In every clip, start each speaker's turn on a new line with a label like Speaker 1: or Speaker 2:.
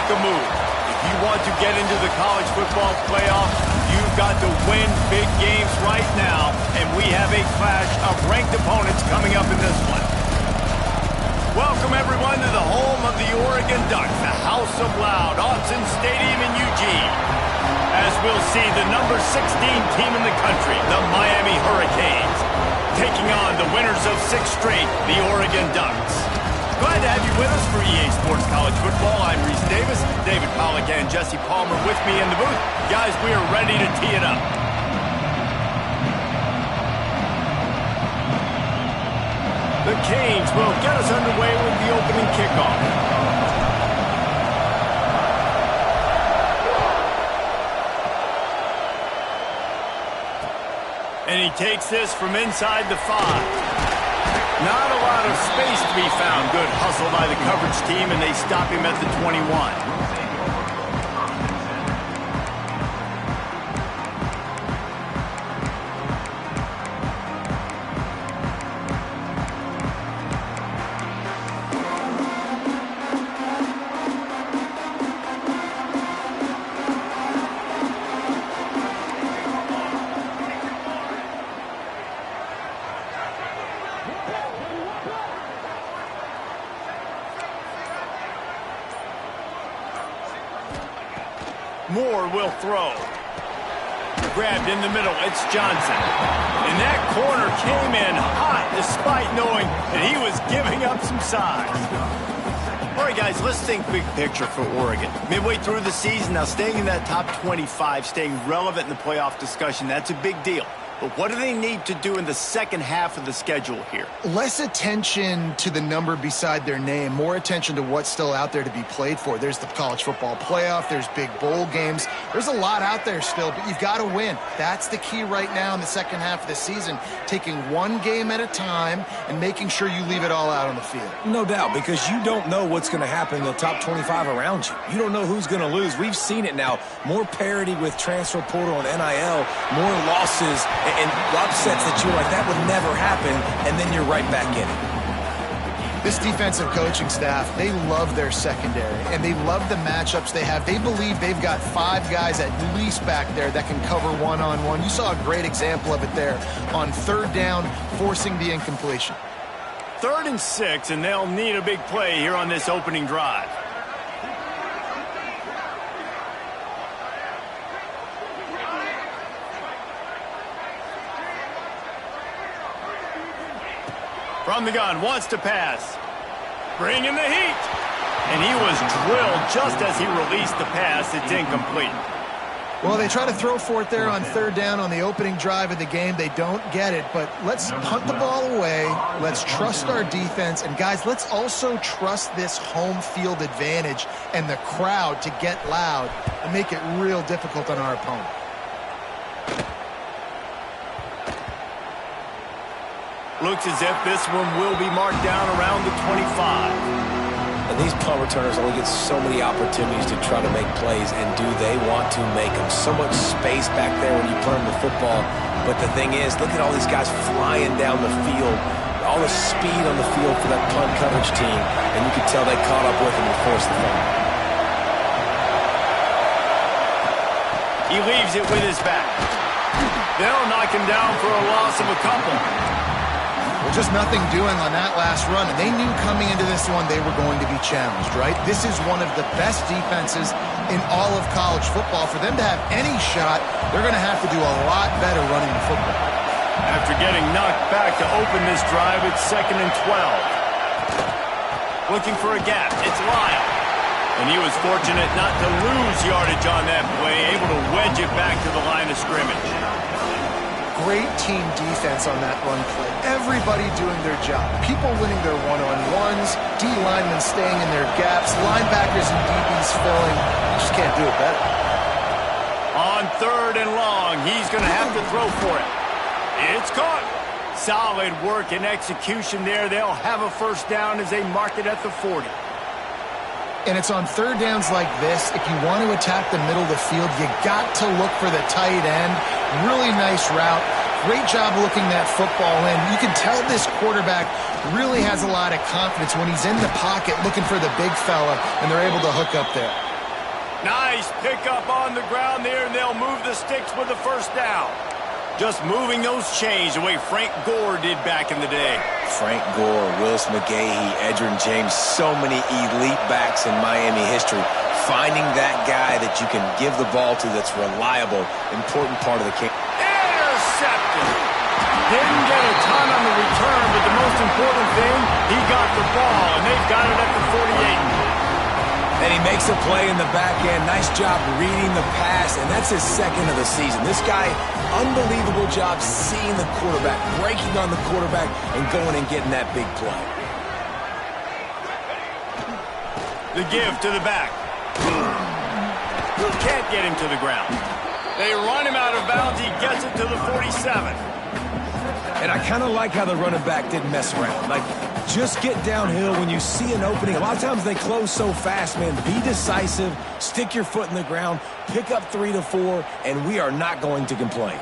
Speaker 1: make a move. If you want to get into the college football playoff, you've got to win big games right now, and we have a clash of ranked opponents coming up in this one. Welcome, everyone, to the home of the Oregon Ducks, the House of Loud, Autzen Stadium in Eugene. As we'll see the number 16 team in the country, the Miami Hurricanes, taking on the winners of 6 straight, the Oregon Ducks. Glad to have you with us for EA Sports College Football. I'm Reese Davis, David Pollack and Jesse Palmer with me in the booth. Guys, we are ready to tee it up. The Canes will get us underway with the opening kickoff. And he takes this from inside the 5. Not a lot of space to be found. Good hustle by the coverage team, and they stop him at the 21. Moore will throw. Grabbed in the middle. It's Johnson. And that corner came in hot despite knowing that he was giving up some size. All right, guys, let's think big picture for Oregon. Midway through the season, now staying in that top 25, staying relevant in the playoff discussion, that's a big deal. But what do they need to do in the second half of the schedule here?
Speaker 2: Less attention to the number beside their name, more attention to what's still out there to be played for. There's the college football playoff, there's big bowl games. There's a lot out there still, but you've got to win. That's the key right now in the second half of the season, taking one game at a time and making sure you leave it all out on the field.
Speaker 3: No doubt, because you don't know what's going to happen in the top 25 around you. You don't know who's going to lose. We've seen it now. More parity with transfer portal and NIL, more losses and upsets that you're like, that would never happen, and then you're right back in it.
Speaker 2: This defensive coaching staff, they love their secondary, and they love the matchups they have. They believe they've got 5 guys at least back there that can cover one-on-one. You saw a great example of it there on 3rd down, forcing the incompletion.
Speaker 1: 3rd and 6, and they'll need a big play here on this opening drive. From the gun, wants to pass. Bringing the heat. And he was drilled just as he released the pass. It's incomplete.
Speaker 2: Well, they try to throw for it there on 3rd down on the opening drive of the game. They don't get it, but let's punt the ball away. Let's trust our defense. And, guys, let's also trust this home field advantage and the crowd to get loud and make it real difficult on our opponent.
Speaker 1: Looks as if this one will be marked down around the 25.
Speaker 3: And these punt returners only get so many opportunities to try to make plays, and do they want to make them? So much space back there when you punt the football. But the thing is, look at all these guys flying down the field, all the speed on the field for that punt coverage team, and you can tell they caught up with him and forced the fumble.
Speaker 1: He leaves it with his back. They'll knock him down for a loss of a couple.
Speaker 2: Just nothing doing on that last run, and they knew coming into this one they were going to be challenged, right? This is one of the best defenses in all of college football. For them to have any shot, they're going to have to do a lot better running the football.
Speaker 1: After getting knocked back to open this drive, it's 2nd and 12. Looking for a gap, it's Lyle. And he was fortunate not to lose yardage on that play, able to wedge it back to the line of scrimmage.
Speaker 2: Great team defense on that run play. Everybody doing their job. People winning their one-on-ones, D linemen staying in their gaps, linebackers and DBs filling. You just can't do it better.
Speaker 1: On 3rd and long, he's going to have to throw for it. It's caught. Solid work and execution there. They'll have a first down as they mark it at the 40.
Speaker 2: And it's on 3rd downs like this, if you want to attack the middle of the field, you got to look for the tight end. Really nice route. Great job looking that football in. You can tell this quarterback really has a lot of confidence when he's in the pocket looking for the big fella, and they're able to hook up there.
Speaker 1: Nice pickup on the ground there, and they'll move the sticks with the first down. Just moving those chains the way Frank Gore did back in the day.
Speaker 3: Frank Gore, Willis McGahee, Edgerrin James, so many elite backs in Miami history. Finding that guy that you can give the ball to that's reliable, important part of the game.
Speaker 1: Intercepted. Didn't get a ton on the return, but the most important thing, he got the ball, and they've got it at the 48.
Speaker 3: And he makes a play in the back end. Nice job reading the pass, and that's his second of the season. This guy, unbelievable job seeing the quarterback, breaking on the quarterback, and going and getting that big play.
Speaker 1: The give to the back. Can't get him to the ground. They run him out of bounds. He gets it to the 47.
Speaker 3: And I kind of like how the running back didn't mess around. Like, just get downhill when you see an opening. A lot of times they close so fast, man. Be decisive, stick your foot in the ground, pick up 3 to 4, and we are not going to complain.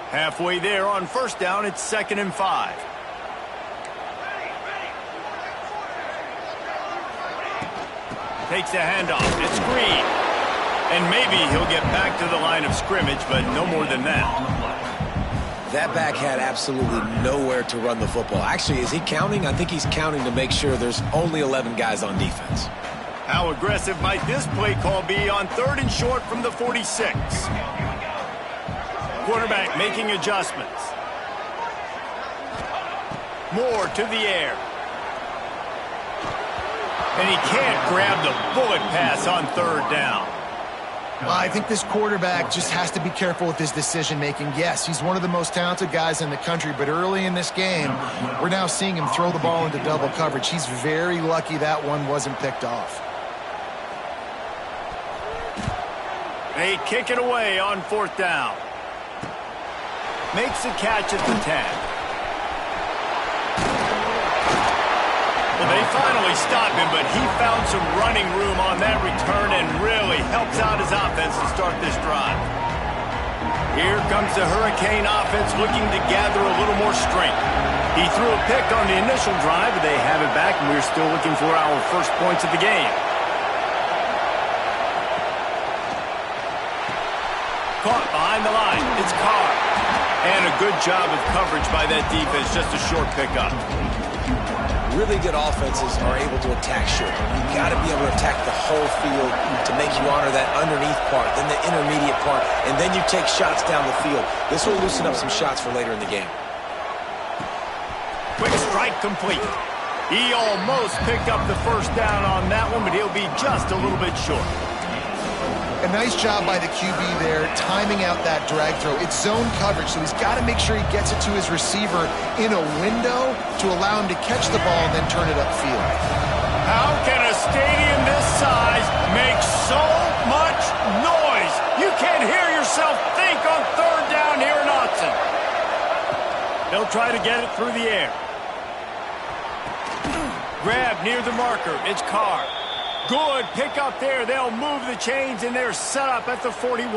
Speaker 1: Halfway there on first down, it's 2nd and 5. Takes the handoff. It's Green. And maybe he'll get back to the line of scrimmage, but no more than that.
Speaker 3: That back had absolutely nowhere to run the football. Actually, is he counting? I think he's counting to make sure there's only 11 guys on defense.
Speaker 1: How aggressive might this play call be on 3rd and short from the 46? Quarterback making adjustments. Moore to the air. And he can't grab the bullet pass on 3rd down.
Speaker 2: Well, I think this quarterback just has to be careful with his decision-making. Yes, he's one of the most talented guys in the country, but early in this game, we're now seeing him throw the ball into double coverage. He's very lucky that one wasn't picked off.
Speaker 1: They kick it away on 4th down. Makes a catch at the 10. Well, they finally stopped him, but he found some running room on that return and really helps out his offense to start this drive. Here comes the Hurricane offense looking to gather a little more strength. He threw a pick on the initial drive, but they have it back, and we're still looking for our first points of the game. Caught behind the line. It's Carr. And a good job of coverage by that defense, just a short pickup.
Speaker 3: Really good offenses are able to attack short. You've got to be able to attack the whole field to make you honor that underneath part, then the intermediate part, and then you take shots down the field. This will loosen up some shots for later in the game.
Speaker 1: Quick strike complete. He almost picked up the first down on that one, but he'll be just a little bit short.
Speaker 2: A nice job by the QB there, timing out that drag throw. It's zone coverage, so he's got to make sure he gets it to his receiver in a window to allow him to catch the ball and then turn it upfield.
Speaker 1: How can a stadium this size make so much noise? You can't hear yourself think on 3rd down here in Austin. They'll try to get it through the air. Grab near the marker. It's Carr. Good pick up there. They'll move the chains, and they're set up at the 41.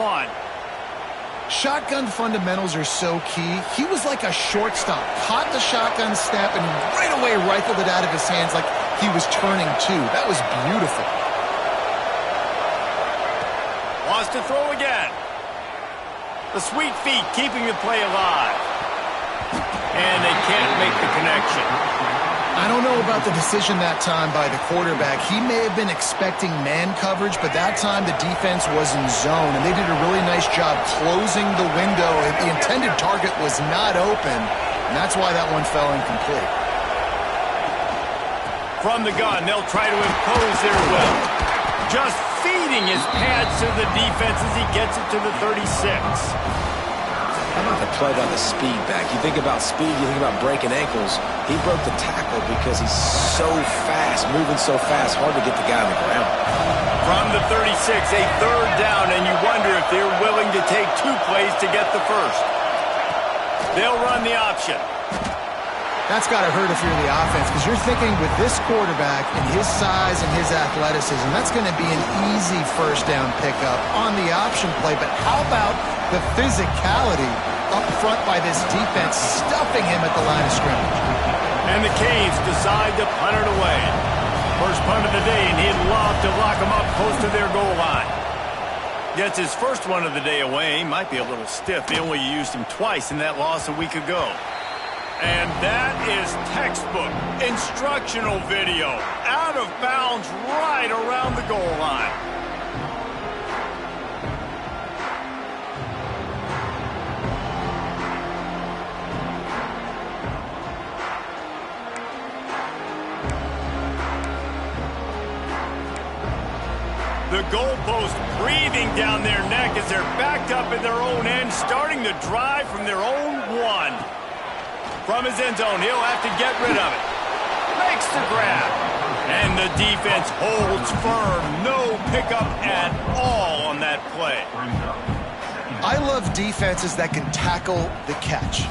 Speaker 2: Shotgun fundamentals are so key. He was like a shortstop. Caught the shotgun snap and right away rifled it out of his hands like he was turning too. That was beautiful.
Speaker 1: Wants to throw again. The sweet feet keeping the play alive. And they can't make the connection.
Speaker 2: I don't know about the decision that time by the quarterback. He may have been expecting man coverage, but that time the defense was in zone, and they did a really nice job closing the window. The intended target was not open, and that's why that one fell incomplete.
Speaker 1: From the gun, they'll try to impose their will. Just feeding his pads to the defense as he gets it to the 36.
Speaker 3: How about the play by the speed back? You think about speed, you think about breaking ankles. He broke the tackle because he's so fast, moving so fast, hard to get the guy on the ground.
Speaker 1: From the 36, a 3rd down, and you wonder if they're willing to take 2 plays to get the first. They'll run the option.
Speaker 2: That's got to hurt if you're the offense, because you're thinking with this quarterback and his size and his athleticism, that's going to be an easy first down pickup on the option play. But how about the physicality up front by this defense, stuffing him at the line of scrimmage?
Speaker 1: And the Canes decide to punt it away. First punt of the day, and he'd love to lock them up close to their goal line. Gets his first one of the day away. Might be a little stiff. They only used him twice in that loss a week ago. And that is textbook instructional video. Out of bounds right around the goal line. The goalpost breathing down their neck as they're backed up in their own end, starting the drive from their own one. From his end zone, he'll have to get rid of it. Makes the grab. And the defense holds firm. No pickup at all on that play.
Speaker 2: I love defenses that can tackle the catch.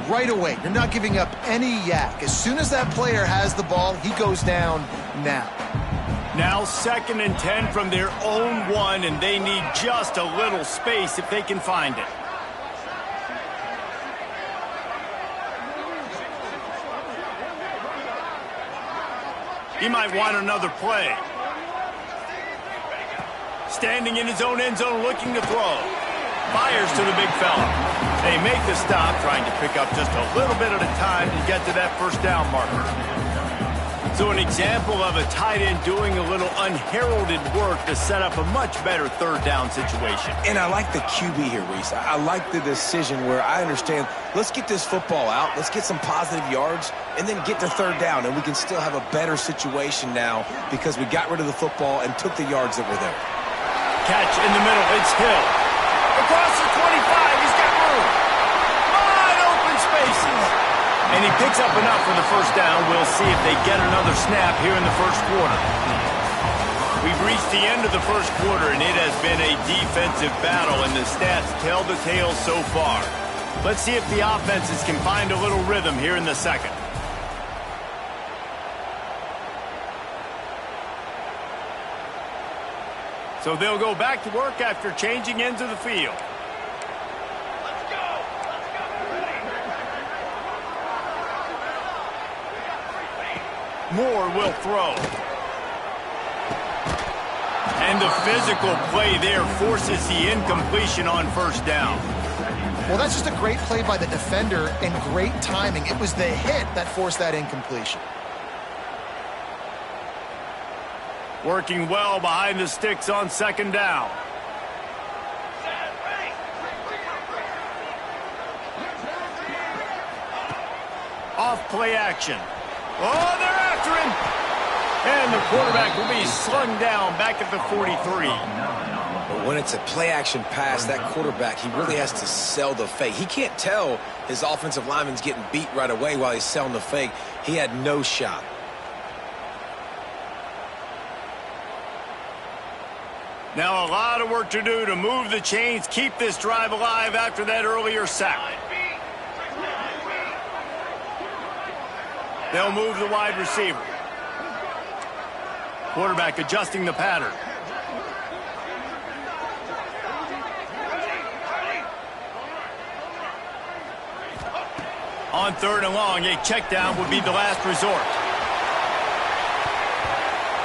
Speaker 2: Right away, you're not giving up any yak. As soon as that player has the ball, he goes down now.
Speaker 1: Now 2nd and 10 from their own one, and they need just a little space if they can find it. He might want another play. Standing in his own end zone looking to throw. Fires to the big fella. They make the stop, trying to pick up just a little bit at a time to get to that first down marker. So an example of a tight end doing a little unheralded work to set up a much better 3rd down situation.
Speaker 3: And I like the QB here, Reese. I like the decision where I understand, let's get this football out, let's get some positive yards, and then get to 3rd down, and we can still have a better situation now because we got rid of the football and took the yards that were there.
Speaker 1: Catch in the middle, it's Hill. Across the 25, he's got room. Wide open spaces. And he picks up enough for the first down. We'll see if they get another snap here in the first quarter. We've reached the end of the first quarter, and it has been a defensive battle, and the stats tell the tale so far. Let's see if the offenses can find a little rhythm here in the second. So they'll go back to work after changing ends of the field. Moore will throw. And the physical play there forces the incompletion on first down.
Speaker 2: Well, that's just a great play by the defender and great timing. It was the hit that forced that incompletion.
Speaker 1: Working well behind the sticks on 2nd down. Off play action. Oh, they're after him. And the quarterback will be slung down back at the 43.
Speaker 3: But when it's a play-action pass, that quarterback, he really has to sell the fake. He can't tell his offensive lineman's getting beat right away while he's selling the fake. He had no shot.
Speaker 1: Now a lot of work to do to move the chains, keep this drive alive after that earlier sack. They'll move the wide receiver. Quarterback adjusting the pattern. On 3rd and long, a check down would be the last resort.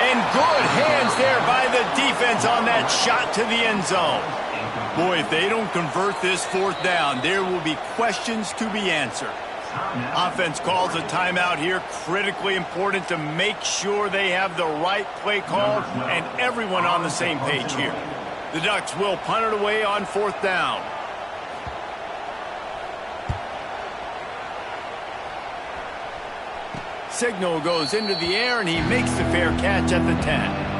Speaker 1: And good hands there by the defense on that shot to the end zone. Boy, if they don't convert this 4th down, there will be questions to be answered. Offense calls a timeout here. Critically important to make sure they have the right play call and everyone on the same page here. The Ducks will punt it away on 4th down. Signal goes into the air, and he makes the fair catch at the 10.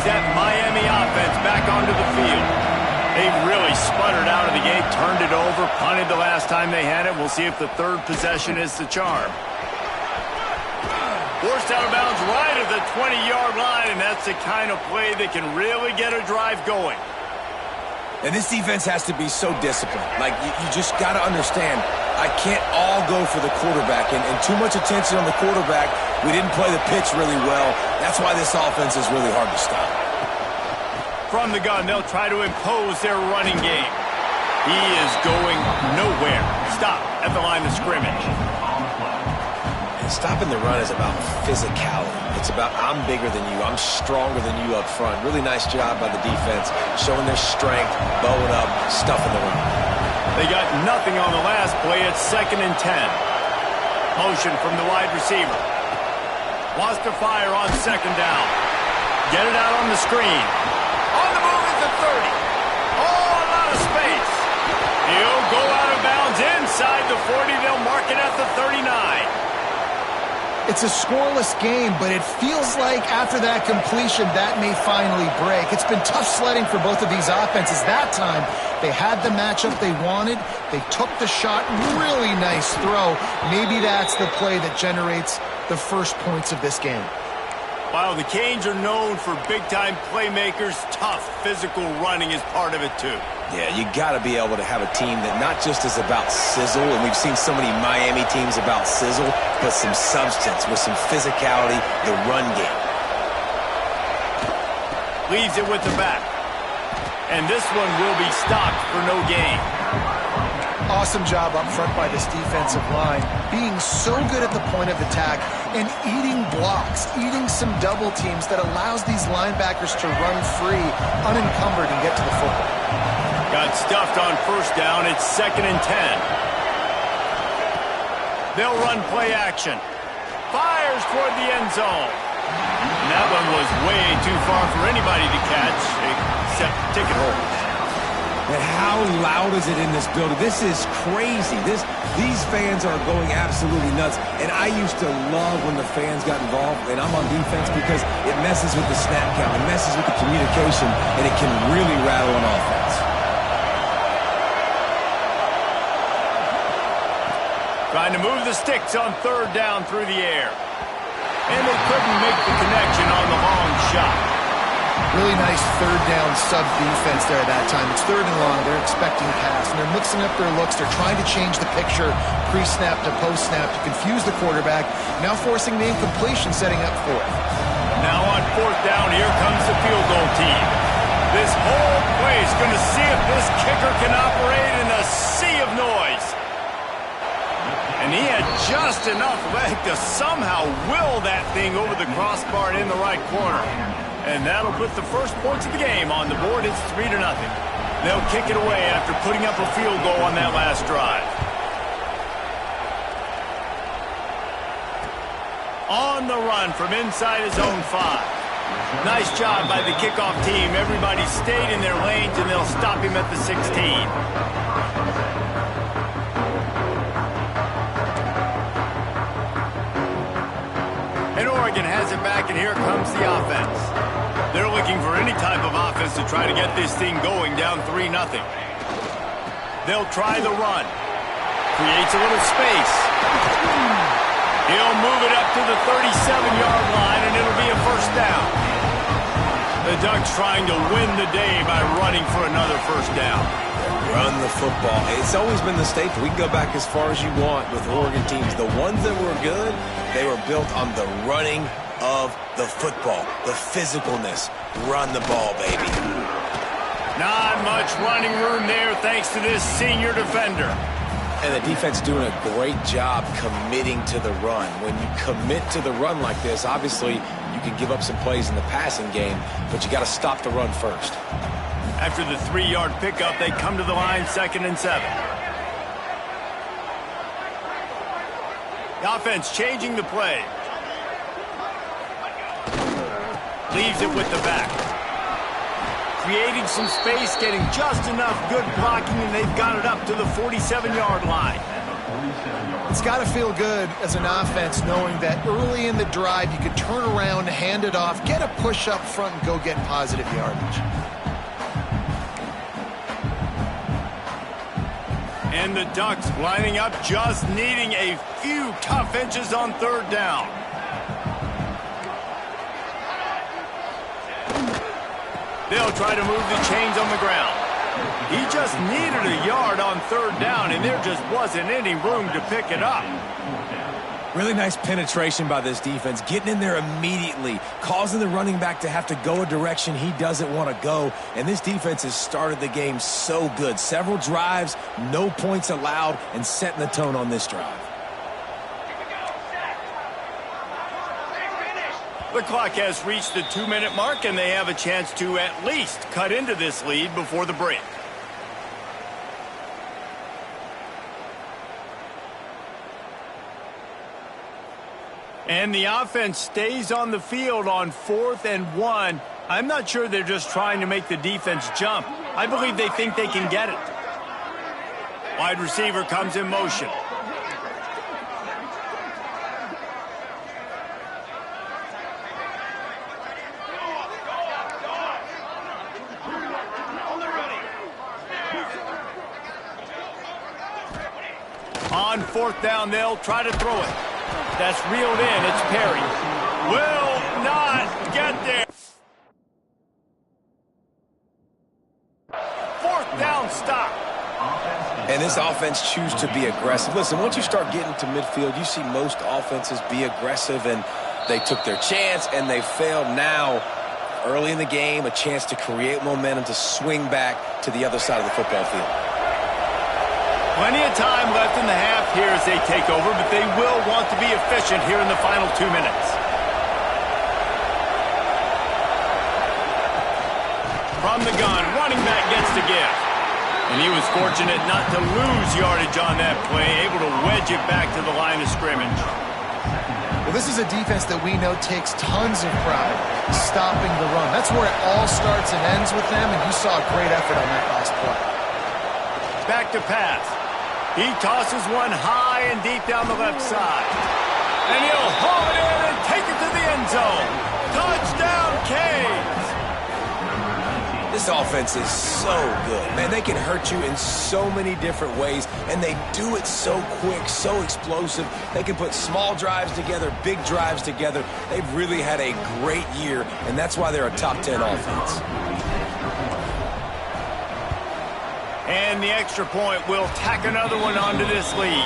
Speaker 1: That Miami offense back onto the field. They really sputtered out of the gate, turned it over, punted the last time they had it. We'll see if the 3rd possession is the charm. Forced out of bounds right at the 20-yard line, and that's the kind of play that can really get a drive going.
Speaker 3: And this defense has to be so disciplined. Like, you just got to understand, I can't all go for the quarterback, and too much attention on the quarterback. We didn't play the pitch really well. That's why this offense is really hard to stop.
Speaker 1: From the gun, they'll try to impose their running game. He is going nowhere. Stop at the line of scrimmage.
Speaker 3: And stopping the run is about physicality. It's about I'm bigger than you. I'm stronger than you up front. Really nice job by the defense, showing their strength, bowing up, stuffing the run.
Speaker 1: They got nothing on the last play. It's 2nd and 10. Motion from the wide receiver. Wants to fire on 2nd down. Get it out on the screen. On the move at the 30. Oh, a lot of space. He'll go out of bounds inside the 40. They'll mark it at the 39.
Speaker 2: It's a scoreless game, but it feels like after that completion, that may finally break. It's been tough sledding for both of these offenses. That time, they had the matchup they wanted. They took the shot. Really nice throw. Maybe that's the play that generates the first points of this game.
Speaker 1: While the Canes are known for big-time playmakers, tough physical running is part of it, too.
Speaker 3: Yeah, you got to be able to have a team that not just is about sizzle, and we've seen so many Miami teams about sizzle, but some substance with some physicality, the run game.
Speaker 1: Leaves it with the back. And this one will be stopped for no gain.
Speaker 2: Awesome job up front by this defensive line, being so good at the point of attack and eating blocks, eating some double teams that allows these linebackers to run free, unencumbered, and get to the football.
Speaker 1: Got stuffed on 1st down. It's 2nd and 10. They'll run play action. Fires toward the end zone. And that one was way too far for anybody to catch, except ticket holders.
Speaker 4: And how loud is it in this building? This is crazy. These fans are going absolutely nuts. And I used to love when the fans got involved, and I'm on defense because it messes with the snap count, it messes with the communication, and it can really rattle an offense.
Speaker 1: Trying to move the sticks on 3rd down through the air. And they couldn't make the connection on the long shot.
Speaker 2: Really nice 3rd down sub-defense there at that time. It's 3rd and long. They're expecting pass, and they're mixing up their looks. They're trying to change the picture pre-snap to post-snap to confuse the quarterback, now forcing the incompletion, setting up 4th.
Speaker 1: Now on 4th down, here comes the field goal team. This whole place going to see if this kicker can operate in a sea of noise. And he had just enough leg to somehow will that thing over the crossbar and in the right corner. And that'll put the first points of the game on the board. It's 3-0. They'll kick it away after putting up a field goal on that last drive. On the run from inside his own 5. Nice job by the kickoff team. Everybody stayed in their lanes, and they'll stop him at the 16. And Oregon has it back, and here comes the offense. They're looking for any type of offense to try to get this thing going, down 3-0. They'll try the run. Creates a little space. He'll move it up to the 37-yard line, and it'll be a 1st down. The Ducks trying to win the day by running for another 1st down.
Speaker 3: Run the football. It's always been the staple. We can go back as far as you want with Oregon teams. The ones that were good, they were built on the running of the football, the physicalness. Run the ball, baby.
Speaker 1: Not much running room there thanks to this senior defender.
Speaker 3: And the defense doing a great job committing to the run. When you commit to the run like this, obviously you can give up some plays in the passing game, but you got to stop the run first.
Speaker 1: After the 3-yard pickup, they come to the line, 2nd and 7. The offense changing the play. Leaves it with the back. Creating some space, getting just enough good blocking, and they've got it up to the 47-yard line.
Speaker 2: It's got to feel good as an offense knowing that early in the drive you could turn around, hand it off, get a push up front, and go get positive yardage.
Speaker 1: And the Ducks lining up, just needing a few tough inches on 3rd down. They'll try to move the chains on the ground. He just needed a yard on 3rd down, and there just wasn't any room to pick it up.
Speaker 4: Really nice penetration by this defense, getting in there immediately, causing the running back to have to go a direction he doesn't want to go. And this defense has started the game so good. Several drives, no points allowed, and setting the tone on this drive.
Speaker 1: The clock has reached the 2-minute mark, and they have a chance to at least cut into this lead before the break. And the offense stays on the field on 4th and 1. I'm not sure they're just trying to make the defense jump. I believe they think they can get it. Wide receiver comes in motion. On 4th down, they'll try to throw it. That's reeled in. It's Perry. Will not get there. 4th down stop.
Speaker 3: And this offense chooses to be aggressive. Listen, once you start getting to midfield, you see most offenses be aggressive, and they took their chance, and they failed. Now, early in the game, a chance to create momentum to swing back to the other side of the football field.
Speaker 1: Plenty of time left in the half here as they take over, but they will want to be efficient here in the final 2 minutes. From the gun, running back gets to give. And he was fortunate not to lose yardage on that play, able to wedge it back to the line of scrimmage.
Speaker 2: Well, this is a defense that we know takes tons of pride stopping the run. That's where it all starts and ends with them, and you saw a great effort on that last play.
Speaker 1: Back to pass. He tosses one high and deep down the left side. And he'll haul it in and take it to the end zone. Touchdown, Canes!
Speaker 3: This offense is so good. Man, they can hurt you in so many different ways, and they do it so quick, so explosive. They can put small drives together, big drives together. They've really had a great year, and that's why they're a top 10 offense.
Speaker 1: And the extra point will tack another one onto this lead.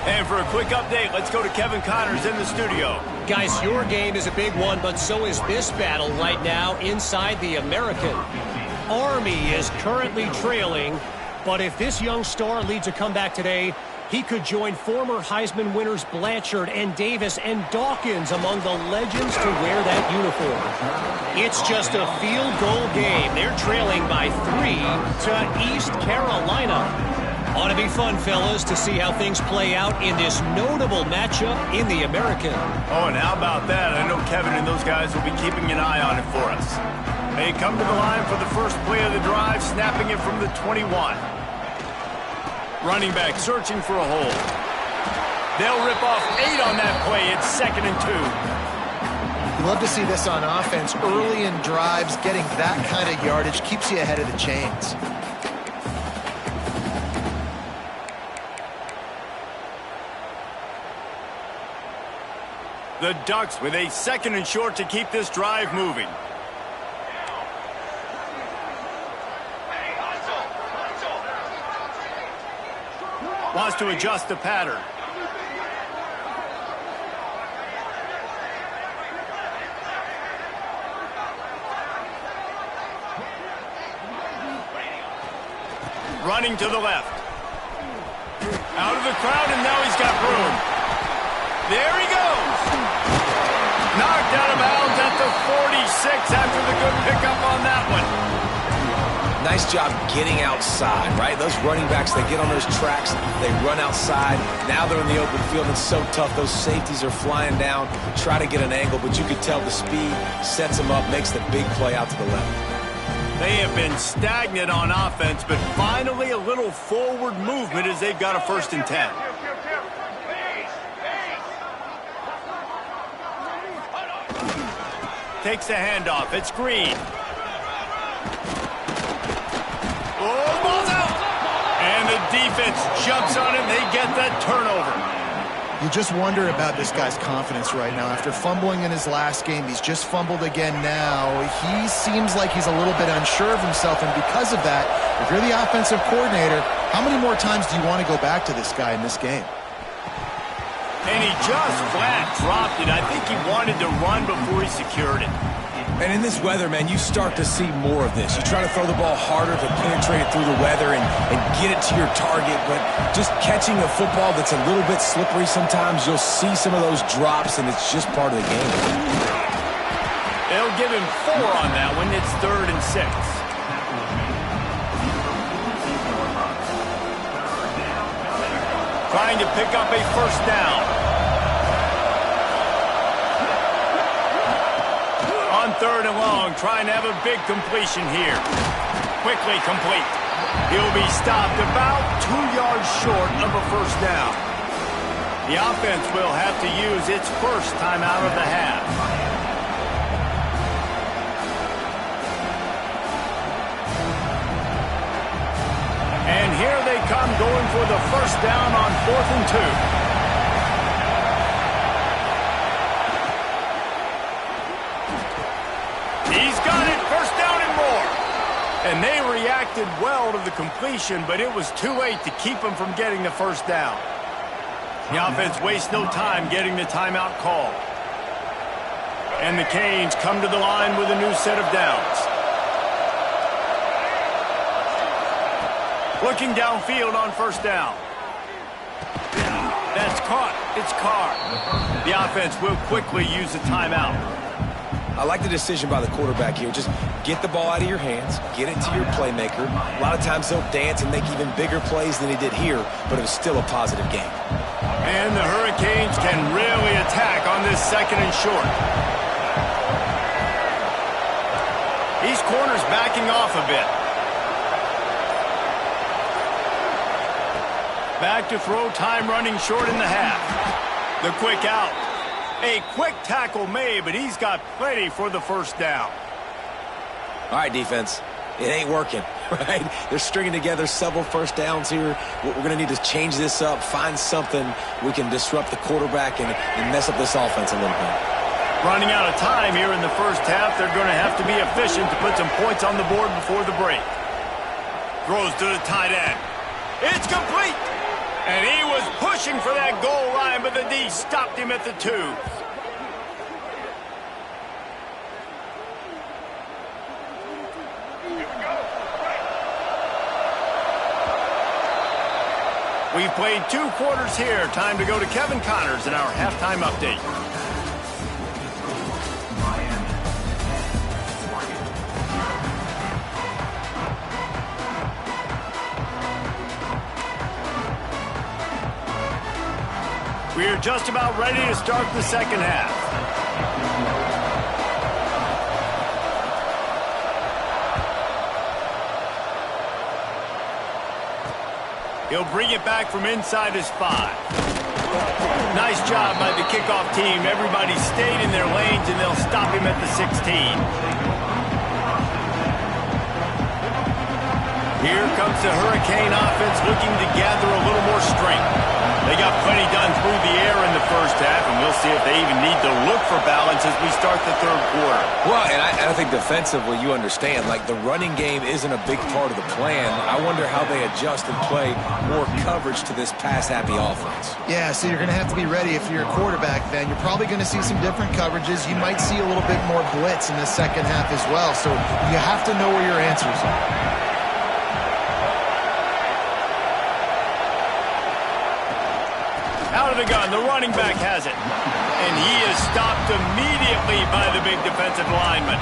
Speaker 1: And for a quick update, let's go to Kevin Connors in the studio.
Speaker 5: Guys, your game is a big one, but so is this battle right now inside the American. Army is currently trailing, but if this young star leads a comeback today, he could join former Heisman winners Blanchard and Davis and Dawkins among the legends to wear that uniform. It's just a field goal game. They're trailing by 3 to East Carolina. Ought to be fun, fellas, to see how things play out in this notable matchup in the American.
Speaker 1: Oh, and how about that? I know Kevin and those guys will be keeping an eye on it for us. They come to the line for the first play of the drive, snapping it from the 21. Running back searching for a hole. They'll rip off 8 on that play. It's 2nd and 2.
Speaker 2: You love to see this on offense. Early in drives, getting that kind of yardage keeps you ahead of the chains.
Speaker 1: The Ducks with a 2nd and short to keep this drive moving. Wants to adjust the pattern. Running to the left. Out of the crowd, and now he's got room. There he goes. Knocked out of bounds at the 46 after the good pickup on that one.
Speaker 3: Nice job getting outside, right? Those running backs, they get on those tracks, they run outside. Now they're in the open field. It's so tough. Those safeties are flying down, try to get an angle, but you could tell the speed sets them up, makes the big play out to the left.
Speaker 1: They have been stagnant on offense, but finally a little forward movement as they've got a 1st and 10. Takes the handoff. It's Green. Oh, ball's out. And the defense jumps on him. They get that turnover.
Speaker 2: You just wonder about this guy's confidence right now. After fumbling in his last game, he's just fumbled again now. He seems like he's a little bit unsure of himself, and because of that, if you're the offensive coordinator, how many more times do you want to go back to this guy in this game?
Speaker 1: And he just flat dropped it. I think he wanted to run before he secured it.
Speaker 3: And in this weather, man, you start to see more of this. You try to throw the ball harder to penetrate it through the weather and get it to your target, but just catching a football that's a little bit slippery sometimes, you'll see some of those drops, and it's just part of the game.
Speaker 1: They'll give him 4 on that one. It's 3rd and 6. Trying to pick up a first down. On 3rd and long, trying to have a big completion here. Quickly complete. He'll be stopped about 2 yards short of a first down. The offense will have to use its first timeout of the half. And here they come, going for the first down on 4th and 2. He's got it, first down and more. And they reacted well to the completion, but it was too late to keep him from getting the first down. The offense wastes no time getting the timeout called. And the Canes come to the line with a new set of downs. Looking downfield on first down. That's caught. It's Carr. The offense will quickly use a timeout.
Speaker 3: I like the decision by the quarterback here. Just get the ball out of your hands, get it to your playmaker. A lot of times he'll dance and make even bigger plays than he did here, but it was still a positive game.
Speaker 1: And the Hurricanes can really attack on this 2nd and short. These corners backing off a bit. Back to throw, time running short in the half. The quick out. A quick tackle made, but he's got plenty for the first down.
Speaker 3: All right, defense. It ain't working, right? They're stringing together several first downs here. We're going to need to change this up, find something we can disrupt the quarterback and mess up this offense a little bit.
Speaker 1: Running out of time here in the first half. They're going to have to be efficient to put some points on the board before the break. Throws to the tight end. It's complete. And he was pushing for that goal line, but the D stopped him at the 2. We've played 2 quarters here. Time to go to Kevin Connors in our halftime update. We are just about ready to start the second half. He'll bring it back from inside his 5. Nice job by the kickoff team. Everybody stayed in their lanes, and they'll stop him at the 16. Here comes the Hurricane offense looking to gather a little more strength. They got plenty done through the air in the first half, and we'll see if they even need to look for balance as we start the 3rd quarter.
Speaker 3: Well, and I think defensively, you understand, like the running game isn't a big part of the plan. I wonder how they adjust and play more coverage to this pass-happy offense.
Speaker 2: Yeah, so you're going to have to be ready if you're a quarterback then. You're probably going to see some different coverages. You might see a little bit more blitz in the second half as well, so you have to know where your answers are.
Speaker 1: Out of the gun, the running back has it. And he is stopped immediately by the big defensive lineman.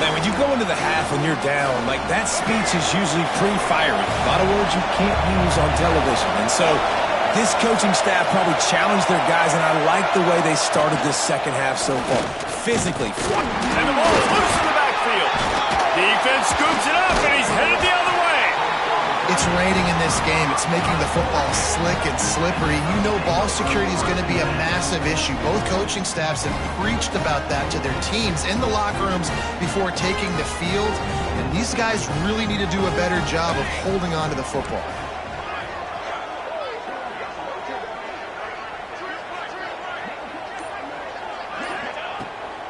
Speaker 3: Man, when you go into the half and you're down, like that speech is usually pretty fiery. A lot of words you can't use on television. And so this coaching staff probably challenged their guys, and I like the way they started this second half so far. Physically.
Speaker 1: And the ball is loose in the backfield. Defense scoops it up, and he's headed the other way.
Speaker 2: It's raining in this game. It's making the football slick and slippery. You know ball security is going to be a massive issue. Both coaching staffs have preached about that to their teams in the locker rooms before taking the field. And these guys really need to do a better job of holding on to the football.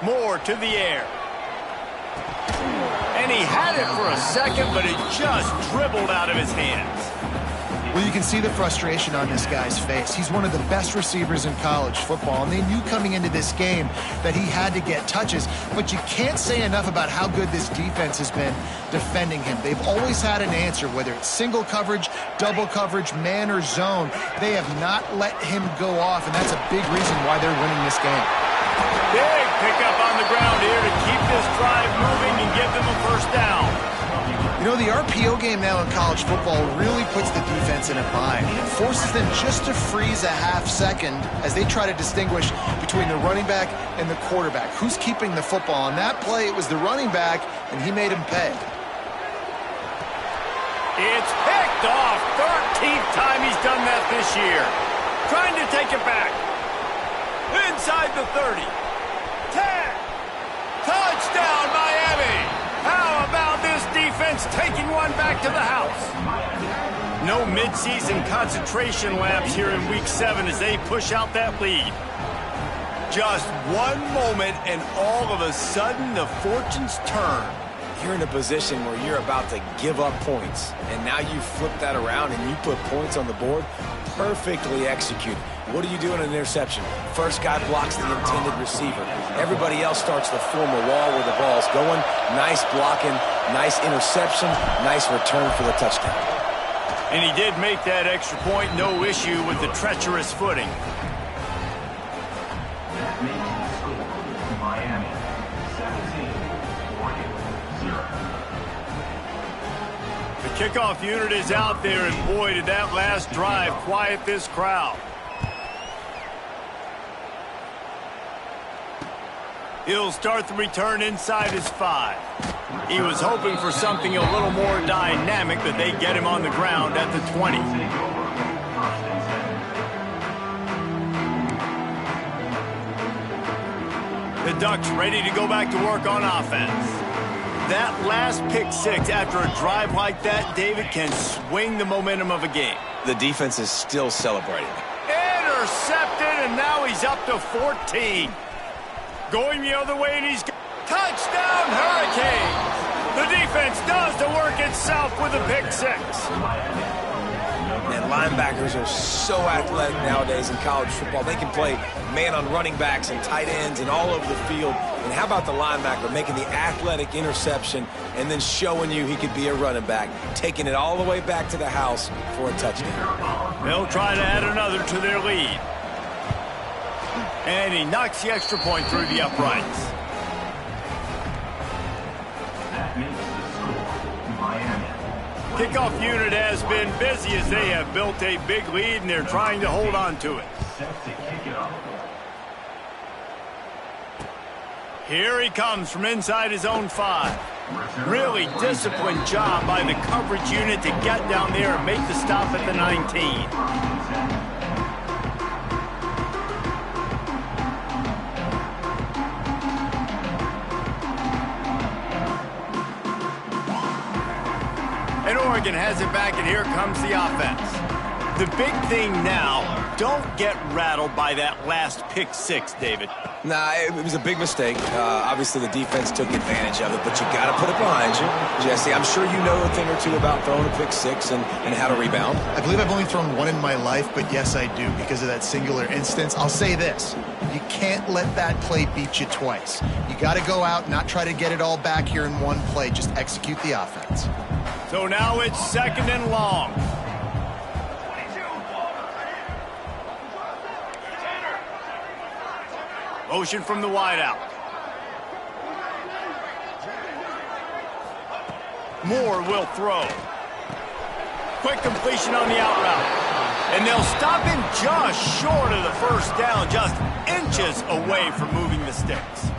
Speaker 1: Moore to the air. And he had it for a second, but it just dribbled out of his hands.
Speaker 2: Well, you can see the frustration on this guy's face. He's one of the best receivers in college football, and they knew coming into this game that he had to get touches, but you can't say enough about how good this defense has been defending him. They've always had an answer, whether it's single coverage, double coverage, man or zone. They have not let him go off, and that's a big reason why they're winning this game.
Speaker 1: Big pickup on the ground here to keep this drive moving and give them a first down.
Speaker 2: You know, the RPO game now in college football really puts the defense in a bind. It forces them just to freeze a half second as they try to distinguish between the running back and the quarterback. Who's keeping the football? On that play, it was the running back, and he made him pay.
Speaker 1: It's picked off. 13th time he's done that this year. Trying to take it back. Inside the 30. 10. Touchdown, Miami. How about this defense taking one back to the house? No midseason concentration laps here in Week 7 as they push out that lead. Just one moment and all of a sudden the fortunes turn.
Speaker 3: You're in a position where you're about to give up points, and now you flip that around and you put points on the board. Perfectly executed. What do you do in an interception? First guy blocks the intended receiver. Everybody else starts to form a wall where the ball's going. Nice blocking, nice interception, nice return for the touchdown.
Speaker 1: And he did make that extra point, no issue with the treacherous footing.
Speaker 6: That makes the score Miami 17-0.
Speaker 1: The kickoff unit is out there, and boy, did that last drive quiet this crowd. He'll start the return inside his 5. He was hoping for something a little more dynamic, but they get him on the ground at the 20. The Ducks ready to go back to work on offense. That last pick 6 after a drive like that, David, can swing the momentum of a game.
Speaker 3: The defense is still celebrating.
Speaker 1: Intercepted, and now he's up to 14. Going the other way, and he's touchdown Hurricanes. The defense does the work itself with a pick 6.
Speaker 3: And linebackers are so athletic nowadays in college football. They can play man on running backs and tight ends and all over the field. And how about the linebacker making the athletic interception and then showing you he could be a running back, taking it all the way back to the house for a touchdown.
Speaker 1: They'll try to add another to their lead. And he knocks the extra point through the uprights.
Speaker 6: That makes the score Miami.
Speaker 1: Kickoff unit has been busy as they have built a big lead, and they're trying to hold on to it.
Speaker 6: Set to kick it off.
Speaker 1: Here he comes from inside his own 5. Really disciplined job by the coverage unit to get down there and make the stop at the 19. And Oregon has it back, and here comes the offense. The big thing now, don't get rattled by that last pick 6, David.
Speaker 3: Nah, it was a big mistake. Obviously, the defense took advantage of it, but you got to put it behind you. Jesse, I'm sure you know a thing or two about throwing a pick 6 and how to rebound.
Speaker 2: I believe I've only thrown one in my life, but yes, I do because of that singular instance. I'll say this. You can't let that play beat you twice. You got to go out, not try to get it all back here in one play. Just execute the offense.
Speaker 1: So now it's 2nd and long. Motion from the wideout. Moore will throw. Quick completion on the out route. And they'll stop him just short of the first down, just inches away from moving the sticks.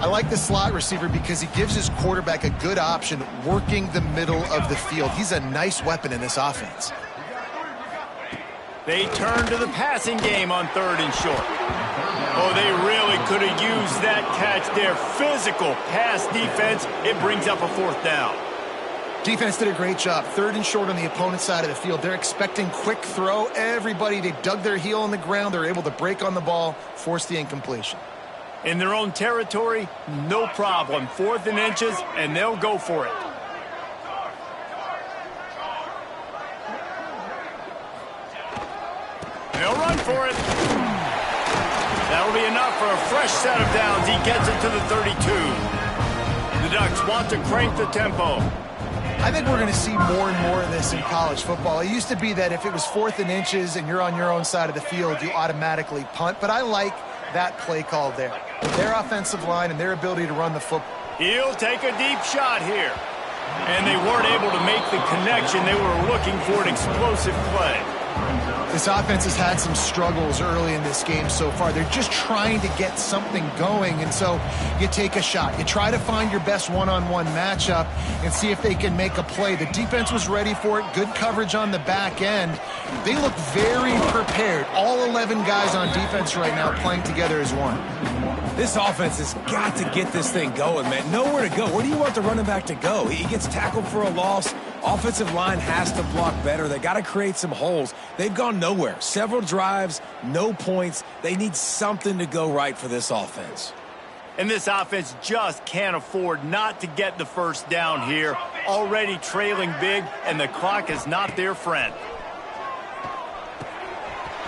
Speaker 2: I like the slot receiver because he gives his quarterback a good option working the middle of the field. He's a nice weapon in this offense.
Speaker 1: They turn to the passing game on 3rd and short. Oh, they really could have used that catch there. Physical pass defense. It brings up a 4th down.
Speaker 2: Defense did a great job. 3rd and short on the opponent's side of the field. They're expecting quick throw. Everybody, they dug their heel on the ground. They're able to break on the ball, force the incompletion.
Speaker 1: In their own territory, no problem. 4th and inches, and they'll go for it. He'll run for it. That'll be enough for a fresh set of downs. He gets it to the 32. The Ducks want to crank the tempo.
Speaker 2: I think we're going to see more and more of this in college football. It used to be that if it was 4th and inches and you're on your own side of the field, you automatically punt. But I like that play call there. Their offensive line and their ability to run the football.
Speaker 1: He'll take a deep shot here. And they weren't able to make the connection. They were looking for an explosive play.
Speaker 2: This offense has had some struggles early in this game so far. They're just trying to get something going, and so you take a shot. You try to find your best one-on-one matchup and see if they can make a play. The defense was ready for it. Good coverage on the back end. They look very prepared. All 11 guys on defense right now playing together as one.
Speaker 4: This offense has got to get this thing going, man. Nowhere to go. Where do you want the running back to go? He gets tackled for a loss. Offensive line has to block better. They got to create some holes. They've gone nowhere. Several drives, no points. They need something to go right for this offense.
Speaker 1: And this offense just can't afford not to get the first down here. Already trailing big, and the clock is not their friend.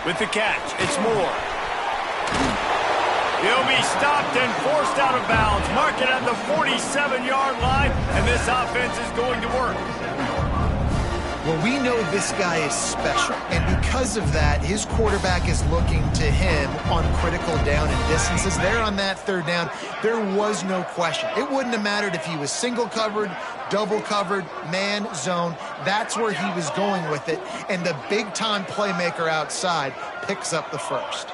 Speaker 1: With the catch, it's Moore. He'll be stopped and forced out of bounds. Mark it at the 47-yard line, and this offense is going to work.
Speaker 2: Well, we know this guy is special, and because of that, his quarterback is looking to him on critical down and distances. There on that 3rd down, there was no question. It wouldn't have mattered if he was single covered, double covered, man, zone. That's where he was going with it, and the big-time playmaker outside picks up the first.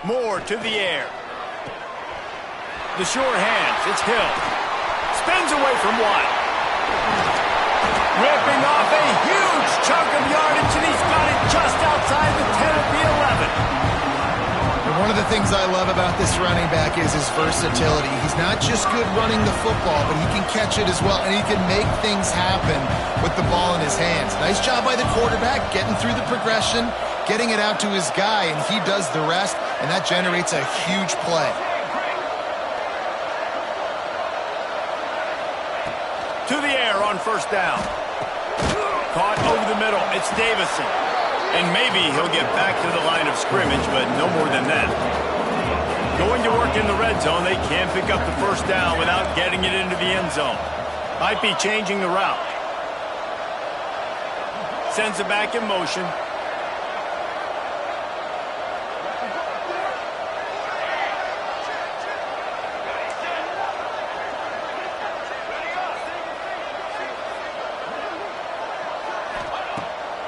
Speaker 1: Moore to the air. The short hands, it's Hill. Spins away from one. Ripping off a huge chunk of yardage, and he's got it just outside the 10 of the 11.
Speaker 2: And one of the things I love about this running back is his versatility. He's not just good running the football, but he can catch it as well, and he can make things happen with the ball in his hands. Nice job by the quarterback, getting through the progression, getting it out to his guy, and he does the rest, and that generates a huge play.
Speaker 1: To the air on 1st down. Caught over the middle. It's Davison. And maybe he'll get back to the line of scrimmage, but no more than that. Going to work in the red zone. They can't pick up the 1st down without getting it into the end zone. Might be changing the route. Sends it back in motion.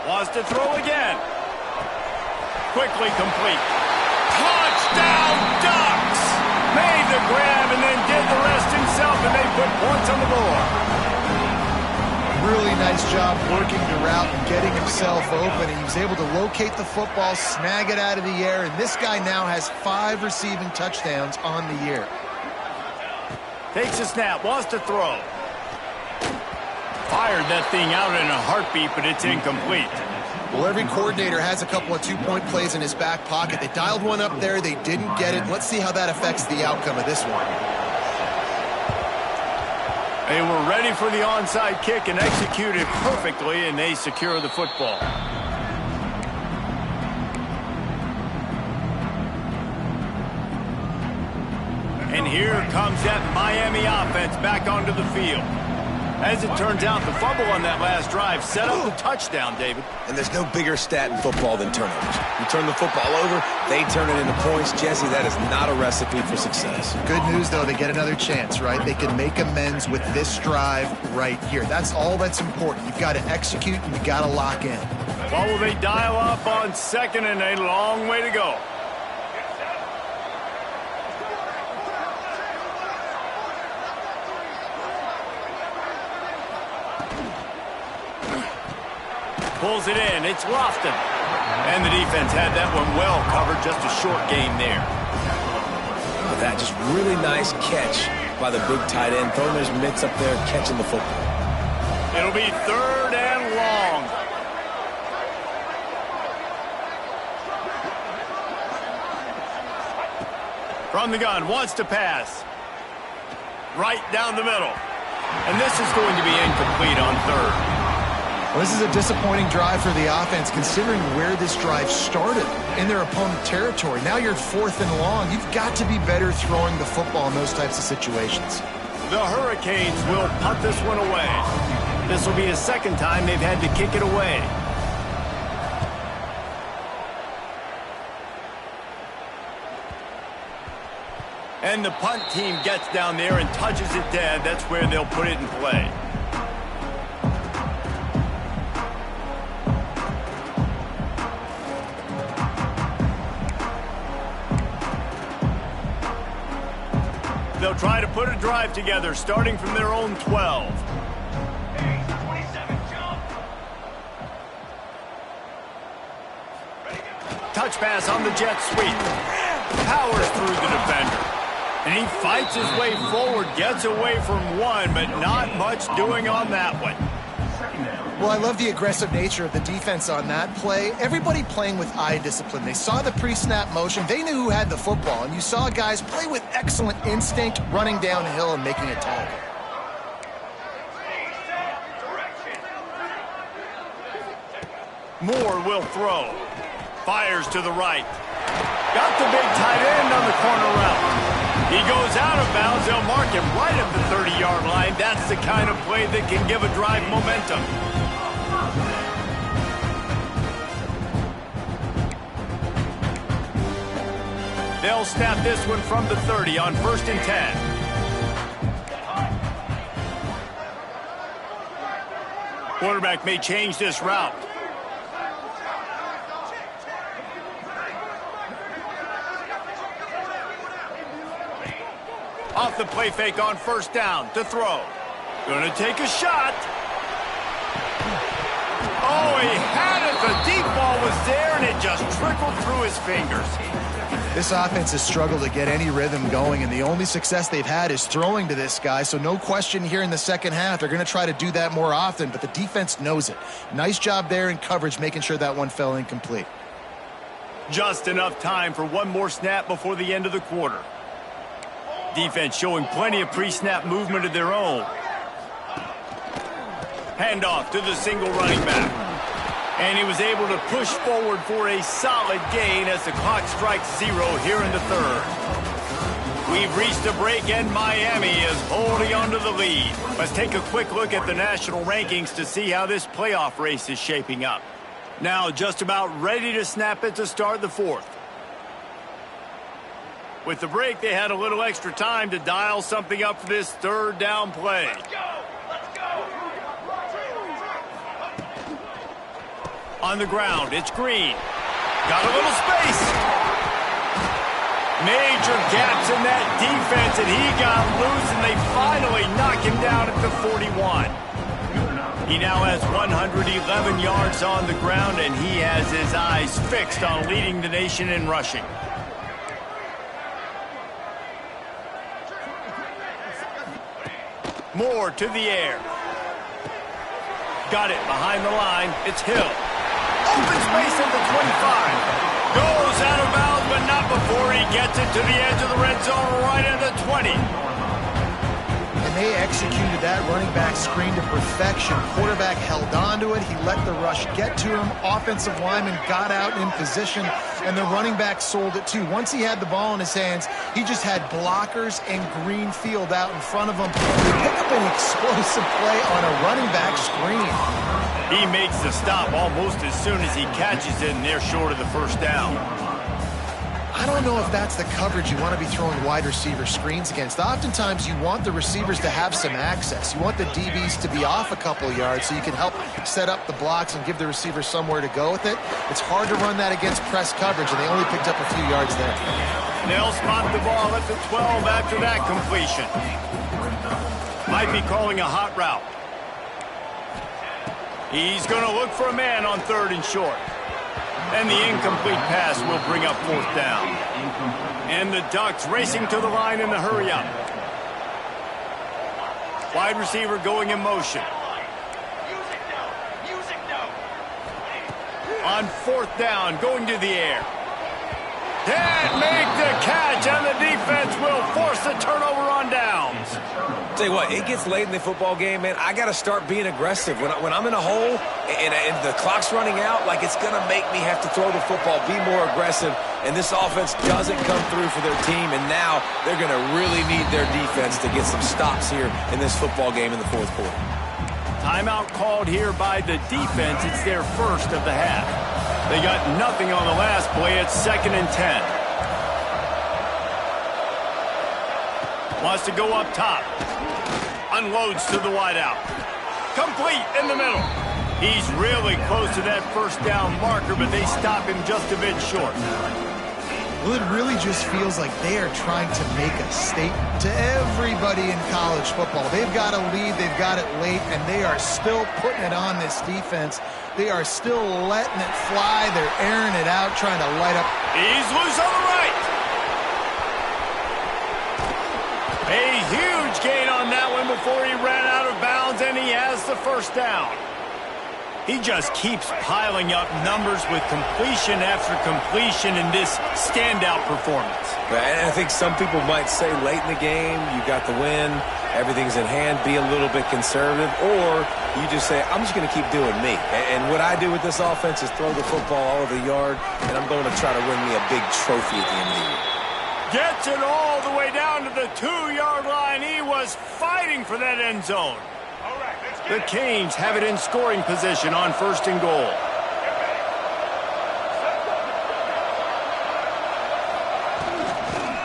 Speaker 1: Wants to throw again. Quickly complete. Touchdown, Ducks! Made the grab and then did the rest himself, and they put points on the board.
Speaker 2: Really nice job working the route and getting himself open. He was able to locate the football, snag it out of the air, and this guy now has 5 receiving touchdowns on the year.
Speaker 1: Takes a snap, wants to throw. Fired that thing out in a heartbeat, but it's incomplete.
Speaker 2: Well, every coordinator has a couple of 2-point plays in his back pocket. They dialed one up there. They didn't get it. Let's see how that affects the outcome of this one.
Speaker 1: They were ready for the onside kick and executed perfectly, and they secure the football. And here comes that Miami offense back onto the field. As it turns out, the fumble on that last drive set up the touchdown, David.
Speaker 3: And there's no bigger stat in football than turnovers. You turn the football over, they turn it into points. Jesse, that is not a recipe for success.
Speaker 2: Good news, though, they get another chance, right? They can make amends with this drive right here. That's all that's important. You've got to execute and you've got to lock in.
Speaker 1: Well, will they dial up on 2nd and a long way to go? Pulls it in. It's Lofton. And the defense had that one well covered. Just a short game there.
Speaker 3: That just really nice catch by the big tight end. Throwing his mitts up there, catching the football.
Speaker 1: It'll be 3rd and long. From the gun, wants to pass. Right down the middle. And this is going to be incomplete on 3rd.
Speaker 2: Well, this is a disappointing drive for the offense, considering where this drive started in their opponent territory. Now you're 4th and long. You've got to be better throwing the football in those types of situations.
Speaker 1: The Hurricanes will punt this one away. This will be the second time they've had to kick it away. And the punt team gets down there and touches it dead. That's where they'll put it in play. They'll try to put a drive together, starting from their own 12. Touch pass on the jet sweep. Powers through the defender. And he fights his way forward, gets away from one, but not much doing on that one.
Speaker 2: Well, I love the aggressive nature of the defense on that play. Everybody playing with eye discipline. They saw the pre-snap motion. They knew who had the football, and you saw guys play with excellent instinct, running downhill and making a tackle.
Speaker 1: Moore will throw. Fires to the right. Got the big tight end on the corner route. He goes out of bounds. They'll mark him right at the 30-yard line. That's the kind of play that can give a drive momentum. They'll snap this one from the 30 on 1st and 10. Quarterback may change this route. Off the play fake on 1st down to throw. Gonna take a shot. Oh, he had it. The deep ball was there, and it just trickled through his fingers.
Speaker 2: This offense has struggled to get any rhythm going, and the only success they've had is throwing to this guy, so no question here in the second half. They're going to try to do that more often, but the defense knows it. Nice job there in coverage, making sure that one fell incomplete.
Speaker 1: Just enough time for one more snap before the end of the quarter. Defense showing plenty of pre-snap movement of their own. Handoff to the single running back. And he was able to push forward for a solid gain as the clock strikes 0 here in the 3rd. We've reached a break, and Miami is holding on to the lead. Let's take a quick look at the national rankings to see how this playoff race is shaping up. Now just about ready to snap it to start the 4th. With the break, they had a little extra time to dial something up for this 3rd down play. Let's go! On the ground, it's Green. Got a little space. Major gaps in that defense, and he got loose, and they finally knock him down at the 41. He now has 111 yards on the ground, and he has his eyes fixed on leading the nation in rushing. Moore to the air. Got it behind the line. It's Hill. Open space at the 25. Goes out of bounds, but not before he gets it to the edge of the red zone right at the 20.
Speaker 2: And they executed that running back screen to perfection. Quarterback held on to it. He let the rush get to him. Offensive lineman got out in position, and the running back sold it too. Once he had the ball in his hands, he just had blockers and green field out in front of him. He picked up an explosive play on a running back screen.
Speaker 1: He makes the stop almost as soon as he catches it, and they're short of the 1st down.
Speaker 2: I don't know if that's the coverage you want to be throwing wide receiver screens against. Oftentimes, you want the receivers to have some access. You want the DBs to be off a couple yards so you can help set up the blocks and give the receiver somewhere to go with it. It's hard to run that against press coverage, and they only picked up a few yards there.
Speaker 1: They'll spot the ball at the 12 after that completion. Might be calling a hot route. He's going to look for a man on 3rd and short. And the incomplete pass will bring up 4th down. And the Ducks racing to the line in the hurry-up. Wide receiver going in motion. On 4th down, going to the air. Can't make the catch, and the defense will force the turnover on downs.
Speaker 3: Tell you what, it gets late in the football game, man. I got to start being aggressive. When I'm in a hole and the clock's running out, like it's going to make me have to throw the football, be more aggressive, and this offense doesn't come through for their team, and now they're going to really need their defense to get some stops here in this football game in the fourth quarter.
Speaker 1: Timeout called here by the defense. It's their first of the half. They got nothing on the last play. It's 2nd and 10. Wants to go up top. Unloads to the wideout. Complete in the middle. He's really close to that first down marker, but they stop him just a bit short.
Speaker 2: Well, it really just feels like they are trying to make a statement to everybody in college football. They've got a lead, they've got it late, and they are still putting it on this defense. They are still letting it fly. They're airing it out, trying to light up.
Speaker 1: He's loose on the right. A huge gain on that one before he ran out of bounds, and he has the first down. He just keeps piling up numbers with completion after completion in this standout performance.
Speaker 3: And I think some people might say late in the game, you got the win, everything's in hand, be a little bit conservative, or you just say, I'm just going to keep doing me. And what I do with this offense is throw the football all over the yard, and I'm going to try to win me a big trophy at the end of the year.
Speaker 1: Gets it all the way down to the 2-yard line. He was fighting for that end zone. The Canes have it in scoring position on 1st and goal.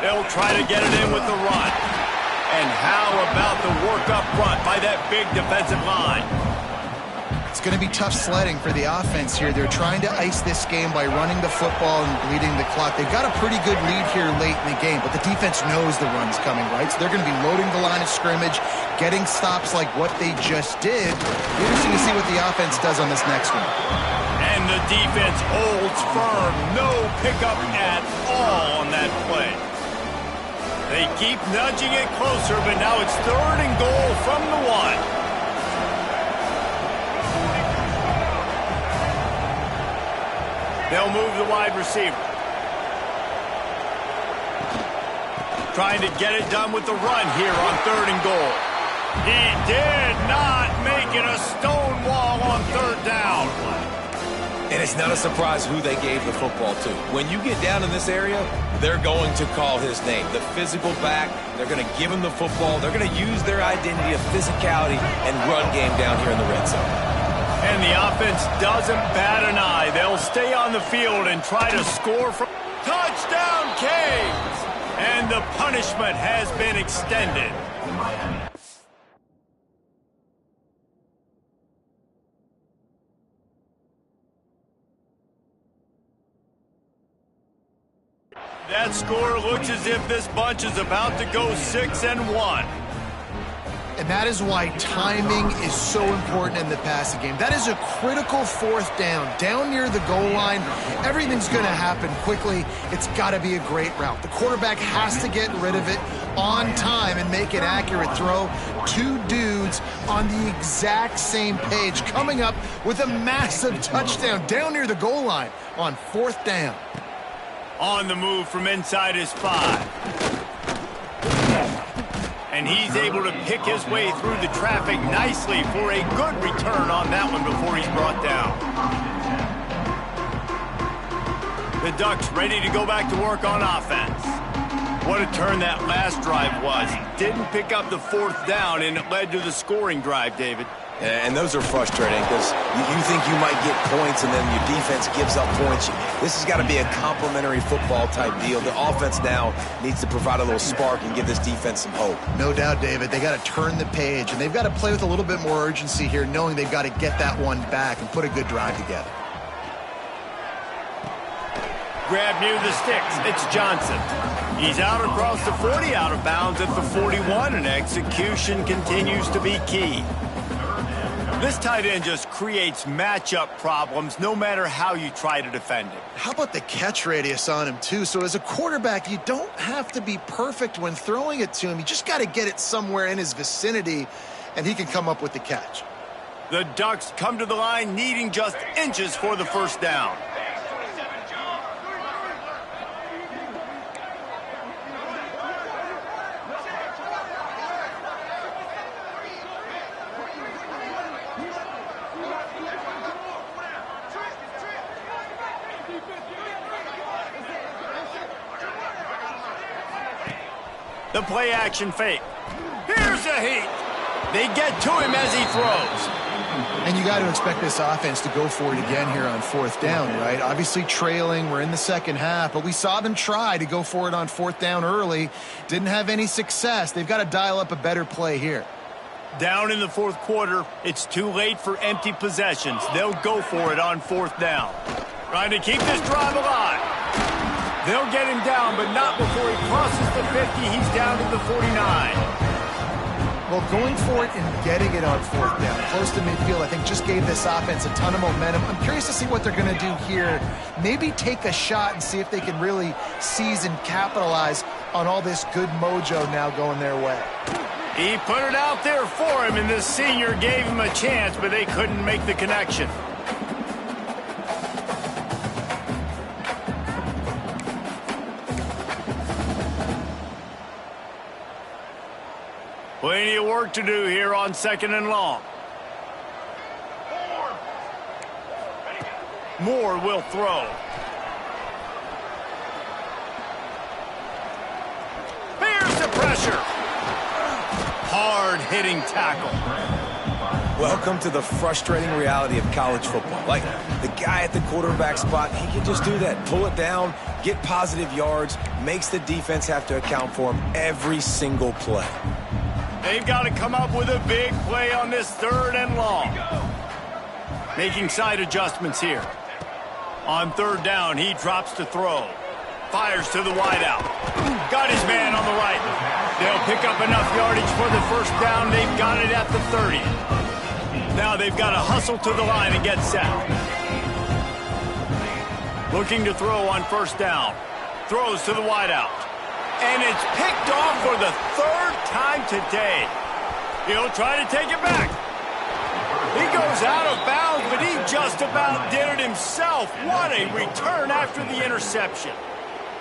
Speaker 1: They'll try to get it in with the run. And how about the work up front by that big defensive line?
Speaker 2: It's going to be tough sledding for the offense here. They're trying to ice this game by running the football and bleeding the clock. They've got a pretty good lead here late in the game, but the defense knows the run's coming, right? So they're going to be loading the line of scrimmage, getting stops like what they just did. Interesting to see what the offense does on this next one.
Speaker 1: And the defense holds firm. No pickup at all on that play. They keep nudging it closer, but now it's 3rd and goal from the 1. They'll move the wide receiver. Trying to get it done with the run here on 3rd and goal. He did not make it a stone wall on 3rd down.
Speaker 3: And it's not a surprise who they gave the football to. When you get down in this area, they're going to call his name. The physical back, they're going to give him the football. They're going to use their identity of physicality and run game down here in the red zone.
Speaker 1: And the offense doesn't bat an eye. They'll stay on the field and try to score from touchdown Canes. And the punishment has been extended. That score looks as if this bunch is about to go 6-1.
Speaker 2: And that is why timing is so important in the passing game. That is a critical 4th down near the goal line. Everything's going to happen quickly. It's got to be a great route. The quarterback has to get rid of it on time and make an accurate throw. 2 dudes on the exact same page, coming up with a massive touchdown down near the goal line on 4th down.
Speaker 1: On the move from inside his 5. And he's able to pick his way through the traffic nicely for a good return on that one before he's brought down. The Ducks ready to go back to work on offense. What a turn that last drive was. He didn't pick up the 4th down, and it led to the scoring drive, David.
Speaker 3: And those are frustrating because you think you might get points and then your defense gives up points. This has got to be a complementary football type deal. The offense now needs to provide a little spark and give this defense some hope.
Speaker 2: No doubt, David. They got to turn the page, and they've got to play with a little bit more urgency here, knowing they've got to get that one back and put a good drive together.
Speaker 1: Grab near the sticks. It's Johnson. He's out across the 40, out of bounds at the 41, and execution continues to be key. This tight end just creates matchup problems no matter how you try to defend it.
Speaker 2: How about the catch radius on him, too? So as a quarterback, you don't have to be perfect when throwing it to him. You just got to get it somewhere in his vicinity, and he can come up with the catch.
Speaker 1: The Ducks come to the line needing just inches for the 1st down. The play action fake. Here's a heat. They get to him as he throws.
Speaker 2: And you got to expect this offense to go for it again here on 4th down, right? Obviously trailing, we're in the second half, but we saw them try to go for it on 4th down early. Didn't have any success. They've got to dial up a better play here.
Speaker 1: Down in the 4th quarter, it's too late for empty possessions. They'll go for it on 4th down. Trying to keep this drive alive. They'll get him down, but not before he crosses the 50. He's down to the 49.
Speaker 2: Well, going for it and getting it on 4th down, close to midfield, I think just gave this offense a ton of momentum. I'm curious to see what they're going to do here. Maybe take a shot and see if they can really seize and capitalize on all this good mojo now going their way.
Speaker 1: He put it out there for him, and this senior gave him a chance, but they couldn't make the connection. Plenty of work to do here on 2nd and long. Moore will throw. Here's the pressure. Hard-hitting tackle.
Speaker 3: Welcome to the frustrating reality of college football. Like, the guy at the quarterback spot, he can just do that. Pull it down, get positive yards, makes the defense have to account for him every single play.
Speaker 1: They've got to come up with a big play on this 3rd and long. Making side adjustments here. On 3rd down, he drops to throw. Fires to the wideout. Got his man on the right. They'll pick up enough yardage for the 1st down. They've got it at the 30. Now they've got to hustle to the line and get set. Looking to throw on 1st down. Throws to the wideout. And it's picked off for the 3rd time today. He'll try to take it back. He goes out of bounds, but he just about did it himself. What a return after the interception.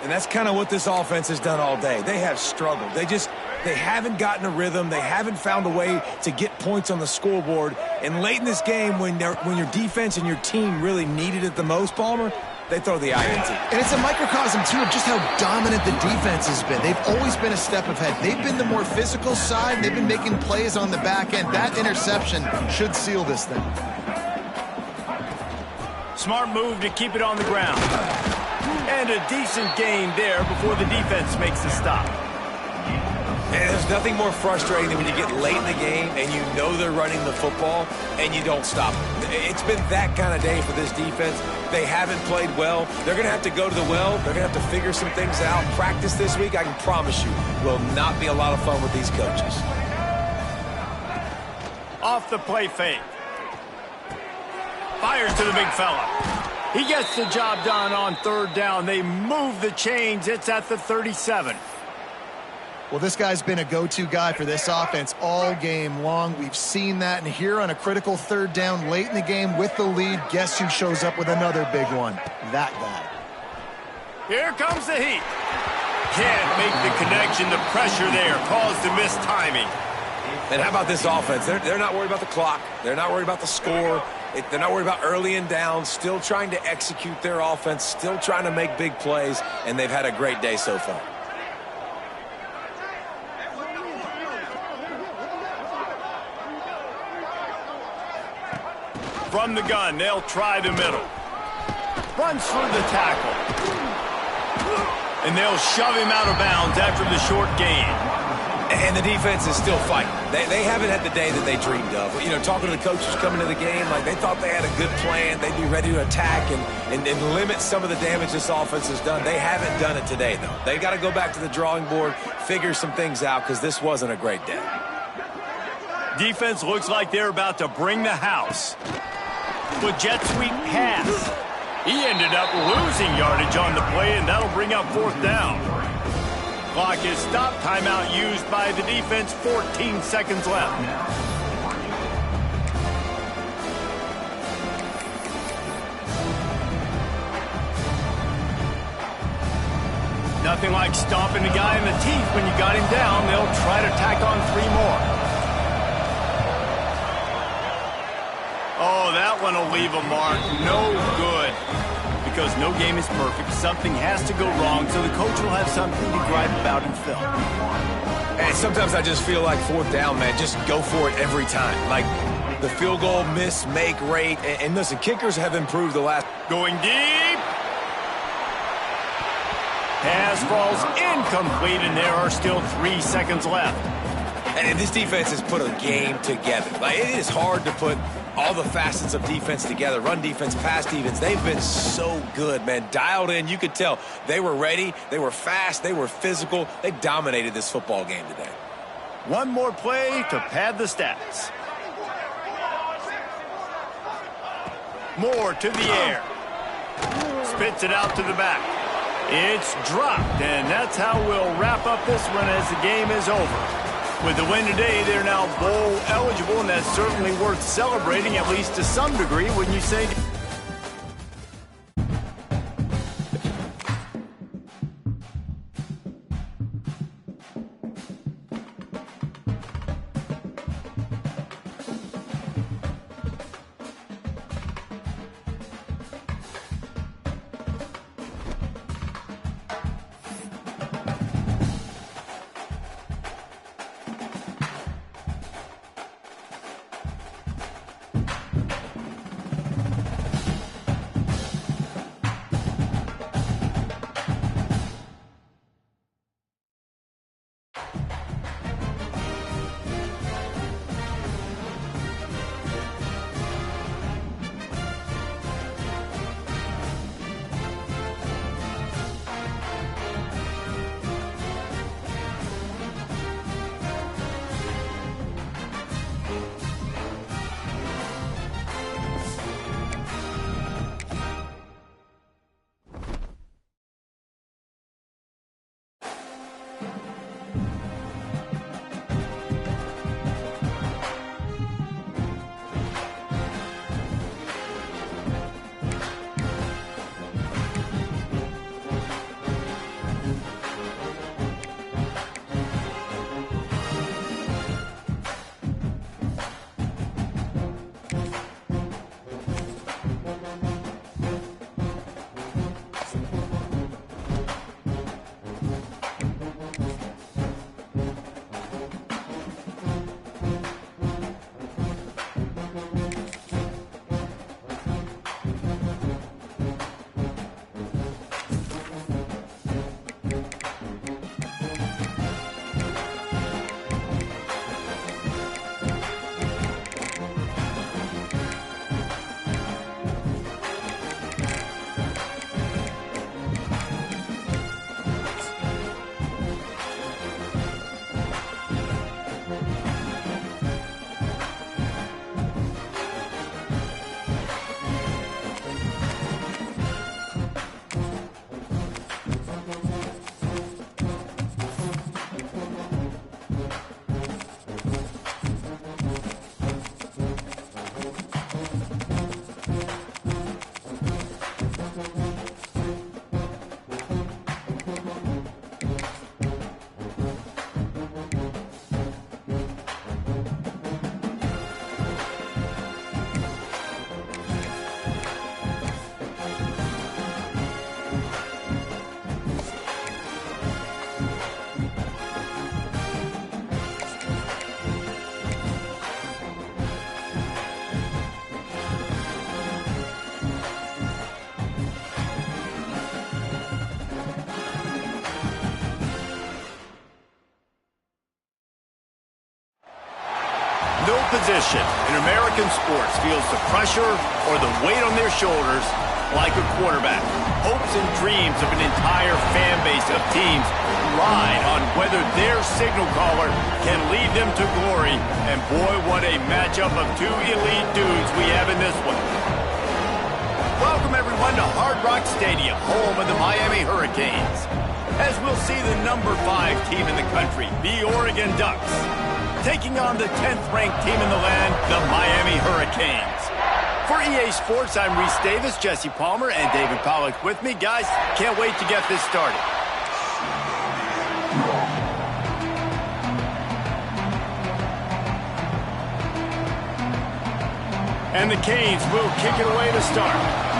Speaker 3: And that's kind of what this offense has done all day. They have struggled. They haven't gotten a rhythm. They haven't found a way to get points on the scoreboard. And late in this game, when your defense and your team really needed it the most, Palmer, they throw the INT.
Speaker 2: And it's a microcosm, too, of just how dominant the defense has been. They've always been a step ahead. They've been the more physical side. They've been making plays on the back end. That interception should seal this thing.
Speaker 1: Smart move to keep it on the ground. And a decent gain there before the defense makes the stop.
Speaker 3: And there's nothing more frustrating than when you get late in the game and you know they're running the football and you don't stop them. It's been that kind of day for this defense. They haven't played well. They're going to have to go to the well. They're going to have to figure some things out. Practice this week, I can promise you, will not be a lot of fun with these coaches.
Speaker 1: Off the play fake. Fires to the big fella. He gets the job done on 3rd down. They move the chains. It's at the 37.
Speaker 2: Well, this guy's been a go-to guy for this offense all game long. We've seen that, and here on a critical 3rd down late in the game with the lead, guess who shows up with another big one? That guy.
Speaker 1: Here comes the heat. Can't make the connection. The pressure there caused the mistiming.
Speaker 3: And how about this offense? They're not worried about the clock. They're not worried about the score. They're not worried about early and down. Still trying to execute their offense. Still trying to make big plays, and they've had a great day so far.
Speaker 1: From the gun, they'll try the middle. Runs through the tackle. And they'll shove him out of bounds after the short gain.
Speaker 3: And the defense is still fighting. They haven't had the day that they dreamed of. You know, talking to the coaches coming to the game, like they thought they had a good plan. They'd be ready to attack and limit some of the damage this offense has done. They haven't done it today, though. They've got to go back to the drawing board, figure some things out, because this wasn't a great day.
Speaker 1: Defense looks like they're about to bring the house. With jet sweep pass. He ended up losing yardage on the play, and that'll bring up 4th down. Clock is stopped. Timeout used by the defense. 14 seconds left. Nothing like stomping the guy in the teeth when you got him down. They'll try to tack on 3 more. Oh, that one will leave a mark. No good. Because no game is perfect. Something has to go wrong, so the coach will have something to gripe about in film.
Speaker 3: And sometimes I just feel like fourth down, man, just go for it every time. Like the field goal miss-make rate. And listen, kickers have improved the last.
Speaker 1: Going deep. Pass falls incomplete, and there are still 3 seconds left.
Speaker 3: And this defense has put a game together. Like, it is hard to put all the facets of defense together. Run defense, pass defense. They've been so good, man. Dialed in. You could tell they were ready. They were fast. They were physical. They dominated this football game today.
Speaker 1: One more play to pad the stats. More to the air. Spits it out to the back. It's dropped, and that's how we'll wrap up this one as the game is over. With the win today, they're now bowl eligible, and that's certainly worth celebrating, at least to some degree, wouldn't you say? No position in American sports feels the pressure or the weight on their shoulders like a quarterback. Hopes and dreams of an entire fan base of teams ride on whether their signal caller can lead them to glory. And boy, what a matchup of two elite dudes we have in this one. Welcome, everyone, to Hard Rock Stadium, home of the Miami Hurricanes. As we'll see the number 5 team in the country, the Oregon Ducks, taking on the 10th-ranked team in the land, the Miami Hurricanes. For EA Sports, I'm Reese Davis, Jesse Palmer, and David Pollack with me. Guys, can't wait to get this started. And the Canes will kick it away to start.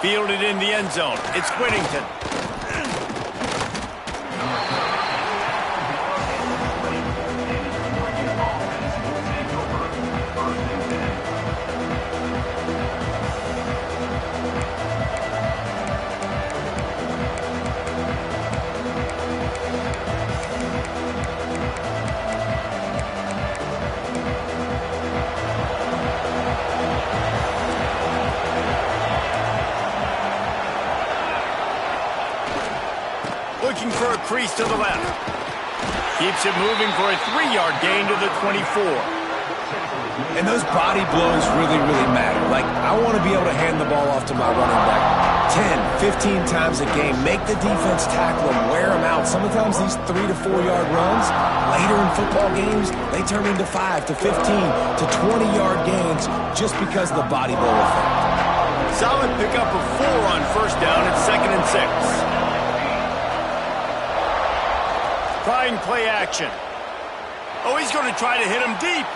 Speaker 1: Fielded in the end zone. It's Whittington. Looking for a crease to the left. Keeps it moving for a 3-yard gain to the 24.
Speaker 4: And those body blows really, really matter. Like, I want to be able to hand the ball off to my running back 10, 15 times a game. Make the defense tackle them, wear them out. Sometimes these 3 to 4 yard runs, later in football games, they turn into 5 to 15 to 20 yard gains just because of the body blow effect.
Speaker 1: Solid pickup of 4 on first down at 2nd and 6. Trying play action. Oh, he's going to try to hit him deep.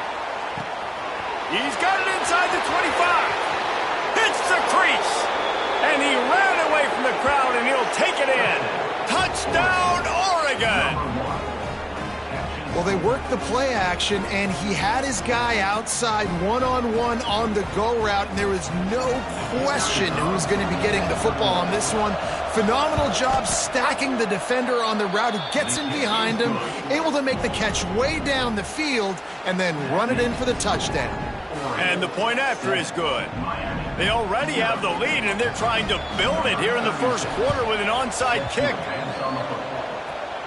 Speaker 1: He's got it inside the 25. Hits the crease. And he ran away from the crowd, and he'll take it in. Touchdown, Oregon.
Speaker 2: Well, they worked the play action, and he had his guy outside one-on-one on the go route, and there was no question who was going to be getting the football on this one. Phenomenal job stacking the defender on the route. He gets in behind him, able to make the catch way down the field, and then run it in for the touchdown.
Speaker 1: And the point after is good. They already have the lead, and they're trying to build it here in the first quarter with an onside kick.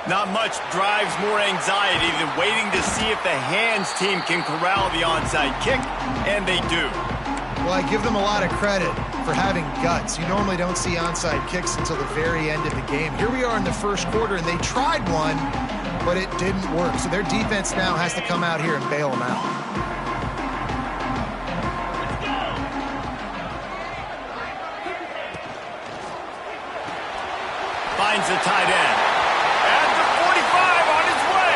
Speaker 1: Not much drives more anxiety than waiting to see if the hands team can corral the onside kick, and they do.
Speaker 2: Well, I give them a lot of credit for having guts. You normally don't see onside kicks until the very end of the game. Here we are in the first quarter, and they tried one, but it didn't work. So their defense now has to come out here and bail them out.
Speaker 1: Finds the tight end. At the 45 on his way.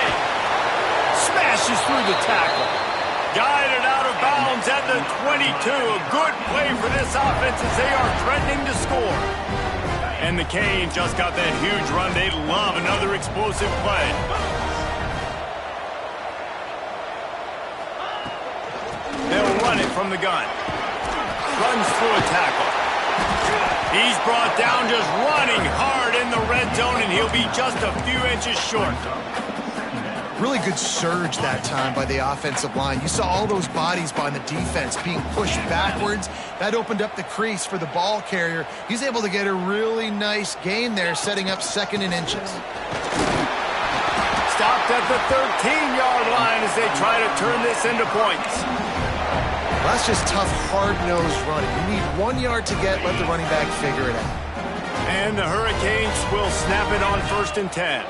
Speaker 1: Smashes through the tackle. Guided out of bounds at the 22. A good play for this offense as they are threatening to score. And the Canes just got that huge run. They love another explosive play. They'll run it from the gun. Runs through a tackle. He's brought down just running hard in the red zone, and he'll be just a few inches short.
Speaker 2: Really good surge that time by the offensive line. You saw all those bodies by the defense being pushed backwards. That opened up the crease for the ball carrier. He's able to get a really nice gain there, setting up 2nd and inches.
Speaker 1: Stopped at the 13-yard line as they try to turn this into points.
Speaker 2: Well, that's just tough, hard-nosed running. You need 1 yard to get, let the running back figure it out.
Speaker 1: And the Hurricanes will snap it on 1st and 10.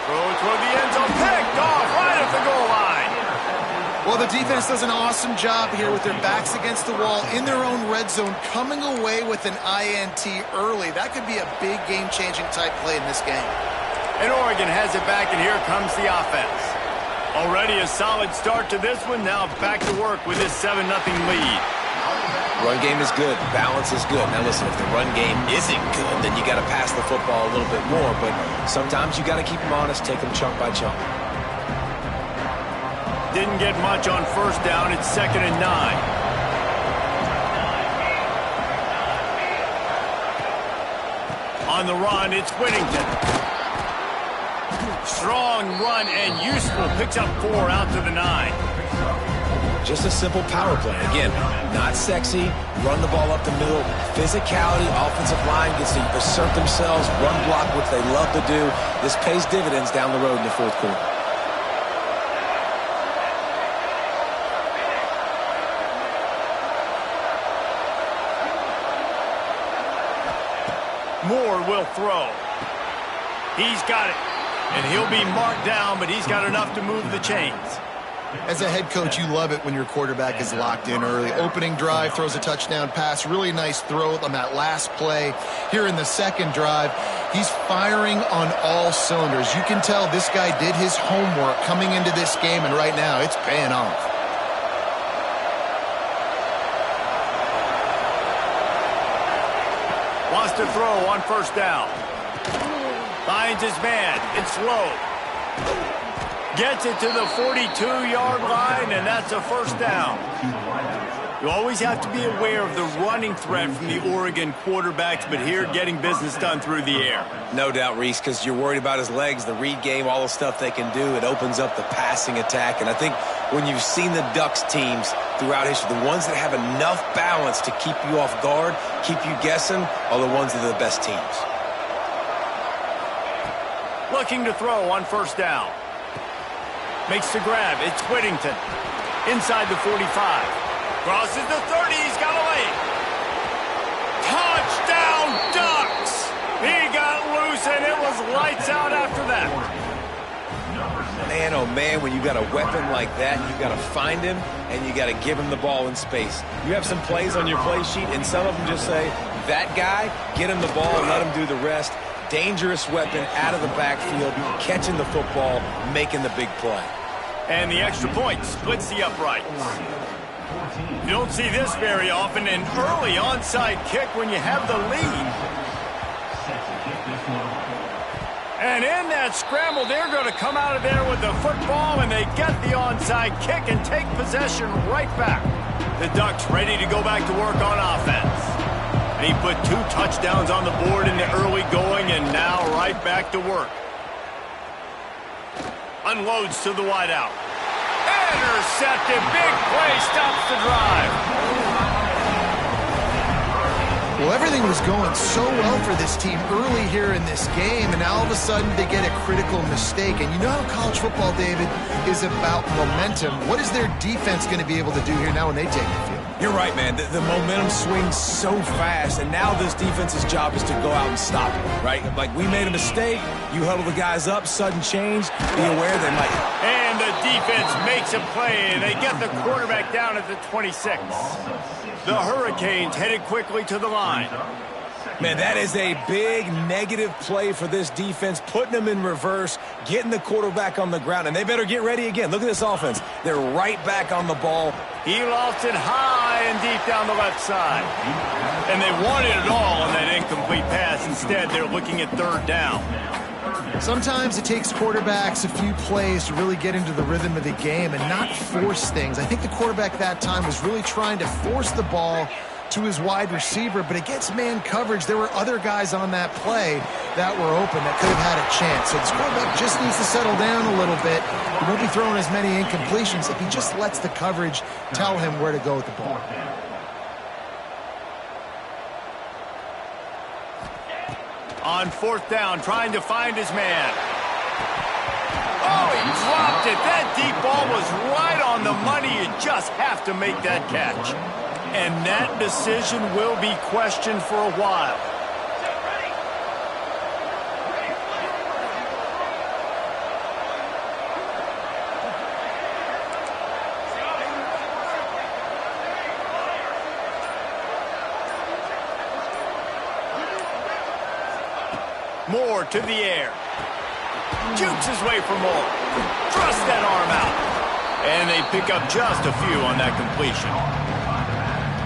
Speaker 1: Throw toward the end zone, picked off right at the goal line.
Speaker 2: Well, the defense does an awesome job here with their backs against the wall in their own red zone, coming away with an INT early. That could be a big game-changing type play in this game.
Speaker 1: And Oregon has it back, and here comes the offense. Already a solid start to this one. Now back to work with this 7-0 lead.
Speaker 3: Run game is good. Balance is good. Now listen, if the run game isn't good, then you got to pass the football a little bit more. But sometimes you got to keep them honest, take them chunk by chunk.
Speaker 1: Didn't get much on first down. It's 2nd and 9. On the run, it's Whittington. Strong run and useful. Picks up 4 out to the 9.
Speaker 3: Just a simple power play. Again, not sexy. Run the ball up the middle. Physicality, offensive line gets to assert themselves, run block, which they love to do. This pays dividends down the road in the fourth quarter.
Speaker 1: Moore will throw. He's got it. And he'll be marked down, but he's got enough to move the chains.
Speaker 2: As a head coach, you love it when your quarterback is locked in early. Opening drive, throws a touchdown pass. Really nice throw on that last play. Here in the second drive, he's firing on all cylinders. You can tell this guy did his homework coming into this game, and right now it's paying off.
Speaker 1: to throw on first down. Finds his man. It's low. Gets it to the 42-yard line, and that's a first down. You always have to be aware of the running threat from the Oregon quarterbacks, but here getting business done through the air.
Speaker 3: No doubt, Reese, because you're worried about his legs, the read game, all the stuff they can do. It opens up the passing attack. And I think when you've seen the Ducks teams throughout history, the ones that have enough balance to keep you off guard, keep you guessing, are the ones that are the best teams.
Speaker 1: Looking to throw on first down. Makes the grab. It's Whittington. Inside the 45. Crosses the 30. He's got a lane. Touchdown, Ducks! He got loose, and it was lights out after that.
Speaker 3: Man, oh man, when you got a weapon like that, you got to find him, and you got to give him the ball in space. You have some plays on your play sheet, and some of them just say, that guy, get him the ball and let him do the rest. Dangerous weapon out of the backfield, catching the football, making the big play.
Speaker 1: And the extra point splits the uprights. You don't see this very often, an early onside kick when you have the lead. And in that scramble, they're going to come out of there with the football, and they get the onside kick and take possession right back. The Ducks ready to go back to work on offense. And he put 2 touchdowns on the board in the early going, and now right back to work. Unloads to the wideout. Intercepted. Big play. Stops the drive.
Speaker 2: Well, everything was going so well for this team early here in this game, and now all of a sudden they get a critical mistake. And you know how college football, David, is about momentum. What is their defense going to be able to do here now when they take the field?
Speaker 4: You're right, man. The momentum swings so fast, and now this defense's job is to go out and stop it, right? Like, we made a mistake, you huddle the guys up, sudden change, be aware they might.
Speaker 1: And the defense makes a play. They get the quarterback down at the 26. The Hurricanes headed quickly to the line.
Speaker 4: Man, that is a big negative play for this defense, putting them in reverse, getting the quarterback on the ground, and they better get ready again. Look at this offense. They're right back on the ball.
Speaker 1: He lost it high and deep down the left side. And they wanted it all on that incomplete pass. Instead, they're looking at third down.
Speaker 2: Sometimes it takes quarterbacks a few plays to really get into the rhythm of the game and not force things. I think the quarterback that time was really trying to force the ball to his wide receiver, but against man coverage, there were other guys on that play that were open that could have had a chance. So this quarterback just needs to settle down a little bit. He won't be throwing as many incompletions if he just lets the coverage tell him where to go with the ball.
Speaker 1: On fourth down, trying to find his man. Oh, he dropped it. That deep ball was right on the money. You just have to make that catch. And that decision will be questioned for a while. Moore to the air. Jukes his way for Moore. Thrusts that arm out. And they pick up just a few on that completion.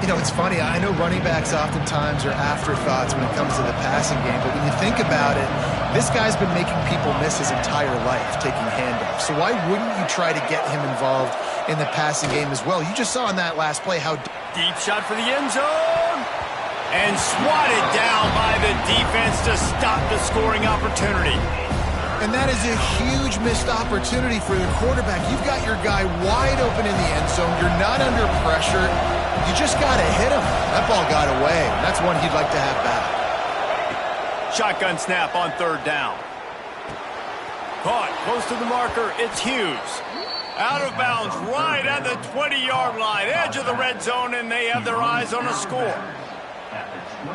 Speaker 2: You know, it's funny. I know running backs oftentimes are afterthoughts when it comes to the passing game, but when you think about it, this guy's been making people miss his entire life taking handoffs. So why wouldn't you try to get him involved in the passing game as well? You just saw in that last play how...
Speaker 1: Deep shot for the end zone. And swatted down by the defense to stop the scoring opportunity.
Speaker 2: And that is a huge missed opportunity for the quarterback. You've got your guy wide open in the end zone. You're not under pressure. You just got to hit him. That ball got away. That's one he'd like to have back.
Speaker 1: Shotgun snap on third down. Caught close to the marker. It's Hughes. Out of bounds right at the 20-yard line. Edge of the red zone, and they have their eyes on a score.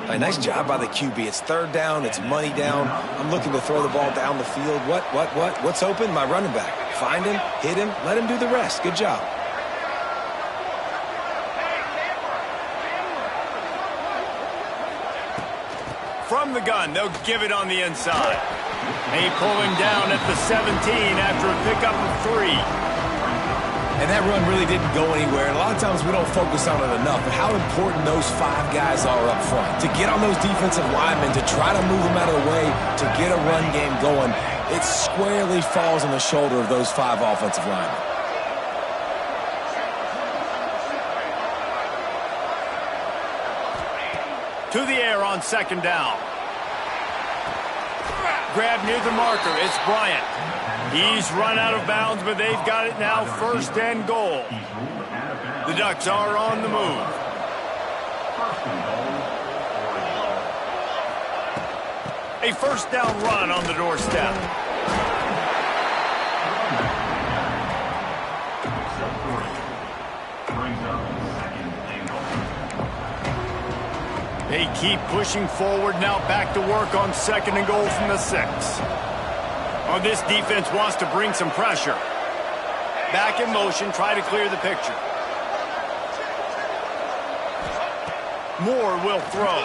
Speaker 3: A nice job by the QB. It's third down. It's money down. I'm looking to throw the ball down the field. What's open? My running back. Find him, hit him, let him do the rest. Good job.
Speaker 1: From the gun, they'll give it on the inside. They pull him down at the 17 after a pickup of 3.
Speaker 4: And that run really didn't go anywhere. And a lot of times we don't focus on it enough. But how important those 5 guys are up front. To get on those defensive linemen, to try to move them out of the way, to get a run game going, it squarely falls on the shoulder of those 5 offensive linemen.
Speaker 1: To the air on 2nd down. Grab near the marker. It's Bryant. He's run out of bounds, but they've got it now 1st and goal. The Ducks are on the move. A 1st down run on the doorstep. They keep pushing forward, now back to work on 2nd and goal from the 6. Oh, this defense wants to bring some pressure. Back in motion, try to clear the picture. Moore will throw.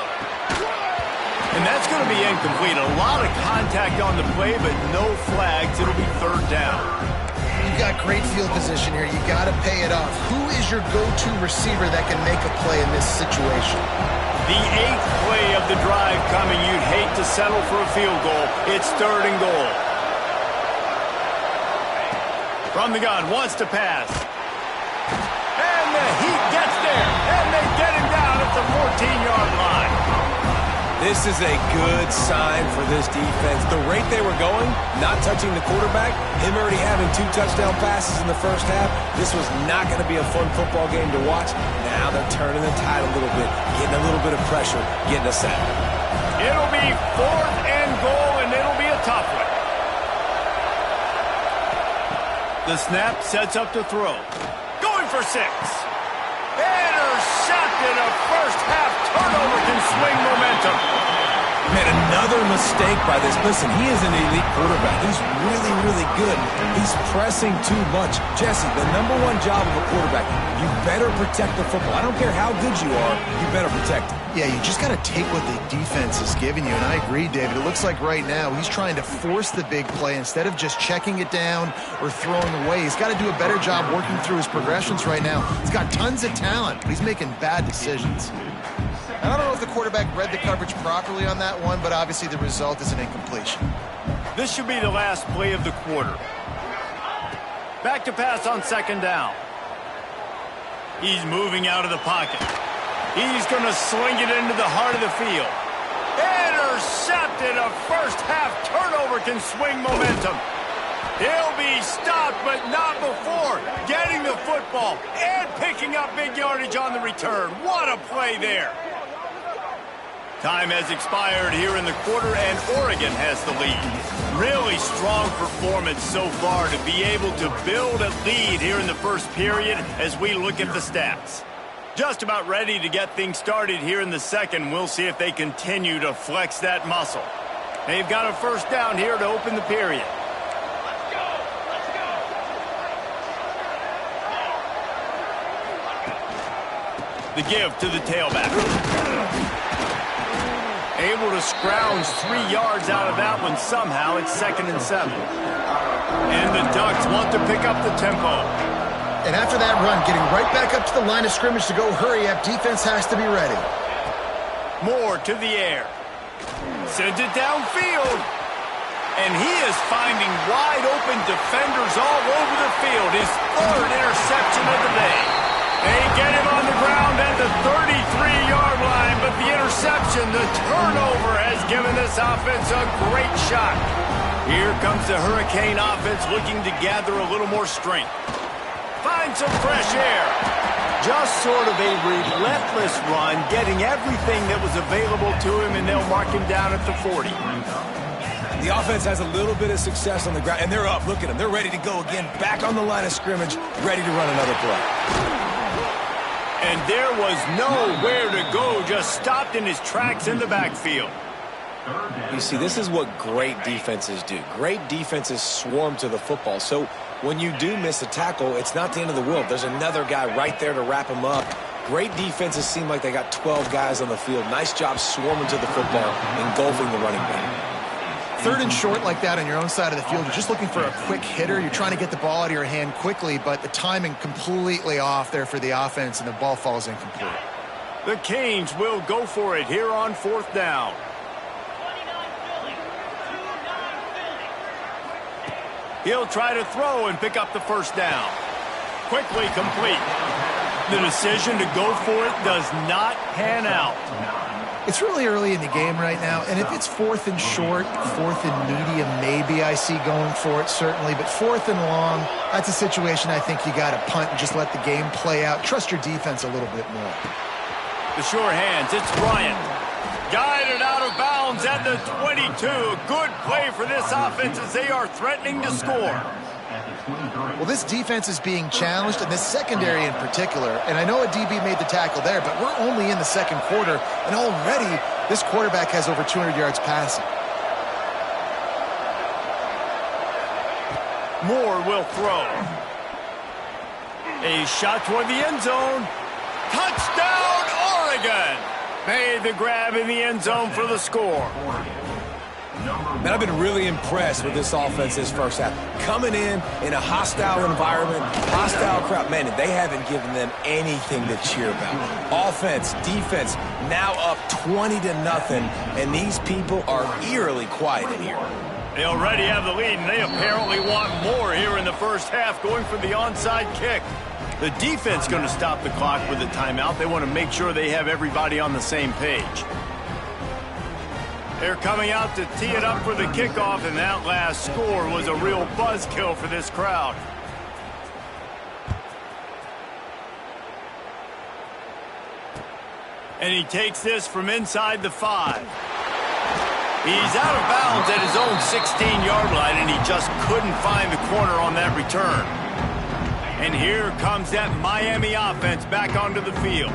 Speaker 1: And that's going to be incomplete. A lot of contact on the play, but no flags. It'll be 3rd down.
Speaker 2: You've got great field position here. You got to pay it off. Who is your go-to receiver that can make a play in this situation?
Speaker 1: The 8th play of the drive coming. You'd hate to settle for a field goal. It's 3rd and goal. From the gun, wants to pass. And the Heat gets there. And they get him down at the 14-yard line.
Speaker 4: This is a good sign for this defense. The rate they were going, not touching the quarterback, him already having 2 touchdown passes in the 1st half, this was not going to be a fun football game to watch. Now they're turning the tide a little bit, getting a little bit of pressure, getting a sack.
Speaker 1: It'll be 4th and goal, and it'll be a tough one. The snap sets up to throw. Going for 6. Intercepted. A 1st half turnover can swing momentum.
Speaker 4: Man, another mistake by this. Listen, he is an elite quarterback. He's really, really good. He's pressing too much. Jesse, the #1 job of a quarterback, you better protect the football. I don't care how good you are, you better protect it.
Speaker 2: Yeah, you just got to take what the defense is giving you. And I agree, David. It looks like right now he's trying to force the big play instead of just checking it down or throwing away. He's got to do a better job working through his progressions right now. He's got tons of talent, but he's making bad decisions. And I don't know if the quarterback read the coverage properly on that one, but obviously the result is an incompletion.
Speaker 1: This should be the last play of the quarter. Back to pass on 2nd down. He's moving out of the pocket. He's going to sling it into the heart of the field. Intercepted. A 1st half turnover can swing momentum. He'll be stopped, but not before getting the football and picking up big yardage on the return. What a play there. Time has expired here in the quarter, and Oregon has the lead. Really strong performance so far to be able to build a lead here in the 1st period as we look at the stats. Just about ready to get things started here in the 2nd. We'll see if they continue to flex that muscle. They've got a 1st down here to open the period. The give to the tailback. Able to scrounge 3 yards out of that one somehow. It's 2nd and 7. And the Ducks want to pick up the tempo.
Speaker 2: And after that run, getting right back up to the line of scrimmage to go hurry up, defense has to be ready.
Speaker 1: Moore to the air. Sends it downfield. And he is finding wide open defenders all over the field. His 3rd interception of the day. They get him on the ground at the 33-yard line, but the interception, the turnover, has given this offense a great shot. Here comes the Hurricane offense looking to gather a little more strength. Find some fresh air. Just sort of a relentless run, getting everything that was available to him, and they'll mark him down at the 40.
Speaker 4: The offense has a little bit of success on the ground, and they're up. Look at them. They're ready to go again, back on the line of scrimmage, ready to run another play.
Speaker 1: And there was nowhere to go, just stopped in his tracks in the backfield.
Speaker 3: You see, this is what great defenses do. Great defenses swarm to the football. So when you do miss a tackle, it's not the end of the world. There's another guy right there to wrap him up. Great defenses seem like they got 12 guys on the field. Nice job swarming to the football, engulfing the running back.
Speaker 2: Third and short like that on your own side of the field, you're just looking for a quick hitter. You're trying to get the ball out of your hand quickly, but the timing completely off there for the offense, and the ball falls incomplete.
Speaker 1: The Canes will go for it here on 4th down. He'll try to throw and pick up the first down. Quickly complete. The decision to go for it does not pan out.
Speaker 2: It's really early in the game right now, and if it's 4th and short, 4th and medium, maybe I see going for it, certainly. But 4th and long, that's a situation I think you got to punt and just let the game play out. Trust your defense a little bit more.
Speaker 1: The sure hands, it's Bryant. Guided out of bounds at the 22. Good play for this offense as they are threatening to score.
Speaker 2: Well, this defense is being challenged, and this secondary in particular. And I know a DB made the tackle there, but we're only in the second quarter, and already this quarterback has over 200 yards passing.
Speaker 1: Moore will throw. A shot toward the end zone. Touchdown, Oregon! Made the grab in the end zone for the score.
Speaker 3: Man, I've been really impressed with this offense this first half. Coming in a hostile environment, hostile crowd. Man, they haven't given them anything to cheer about. Offense, defense, now up 20-0, and these people are eerily quiet in here.
Speaker 1: They already have the lead, and they apparently want more here in the first half, going for the onside kick. The defense going to stop the clock with a timeout. They want to make sure they have everybody on the same page. They're coming out to tee it up for the kickoff, and that last score was a real buzzkill for this crowd. And he takes this from inside the 5. He's out of bounds at his own 16-yard line, and he just couldn't find the corner on that return. And here comes that Miami offense back onto the field.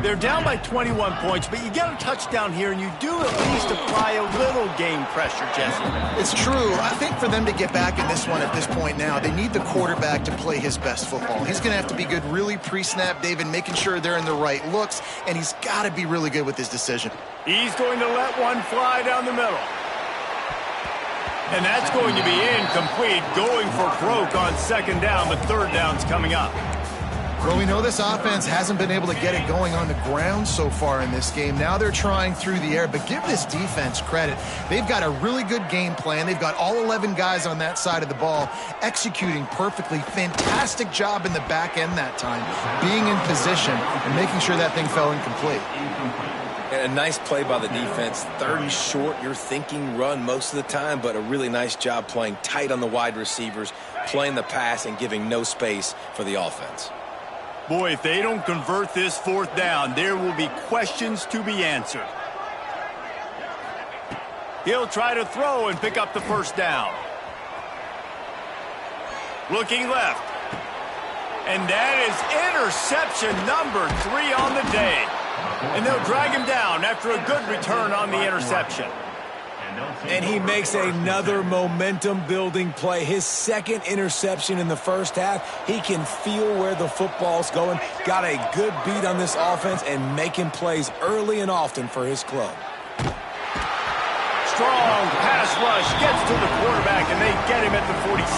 Speaker 1: They're down by 21 points, but you get a touchdown here, and you do at least apply a little game pressure, Jesse.
Speaker 2: It's true. I think for them to get back in this one at this point now, they need the quarterback to play his best football. He's going to have to be good really pre-snap, David, making sure they're in the right looks, and he's got to be really good with his decision.
Speaker 1: He's going to let one fly down the middle. And that's going to be incomplete, going for broke on second down, but third down's coming up.
Speaker 2: Well, we know this offense hasn't been able to get it going on the ground so far in this game. Now they're trying through the air, but give this defense credit. They've got a really good game plan. They've got all 11 guys on that side of the ball executing perfectly. Fantastic job in the back end that time, being in position and making sure that thing fell incomplete.
Speaker 3: And a nice play by the defense. 3rd and short, you're thinking run most of the time, but a really nice job playing tight on the wide receivers, playing the pass and giving no space for the offense.
Speaker 1: Boy, if they don't convert this 4th down, there will be questions to be answered. He'll try to throw and pick up the first down. Looking left. And that is interception number 3 on the day. And they'll drag him down after a good return on the interception.
Speaker 3: And he makes another momentum-building play. His second interception in the first half. He can feel where the football's going. Got a good beat on this offense and making plays early and often for his club.
Speaker 1: Strong pass rush gets to the quarterback, and they get him at the 46.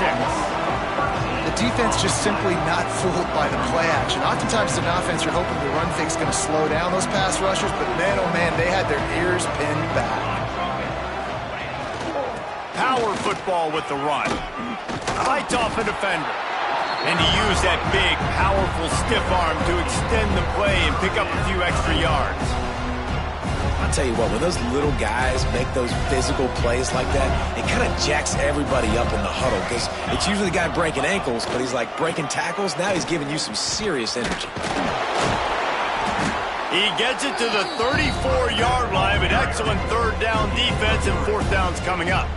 Speaker 2: The defense just simply not fooled by the play action. Oftentimes, as an offense, you're hoping the run fake's going to slow down those pass rushers, but man, oh man, they had their ears pinned back.
Speaker 1: Power football with the run. Fights off a defender. And he used that big, powerful stiff arm to extend the play and pick up a few extra yards.
Speaker 3: I'll tell you what, when those little guys make those physical plays like that, it kind of jacks everybody up in the huddle because it's usually the guy breaking ankles, but he's like breaking tackles. Now he's giving you some serious energy.
Speaker 1: He gets it to the 34-yard line, but excellent third down defense, and 4th down's coming up.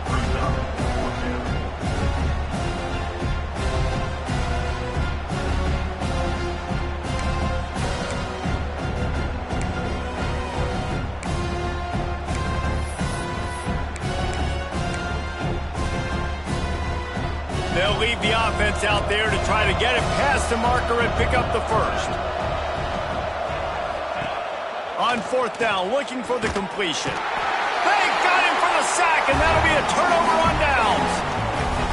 Speaker 1: They'll leave the offense out there to try to get it past the marker and pick up the first. On 4th down, looking for the completion. They got him for the sack, and that'll be a turnover on downs.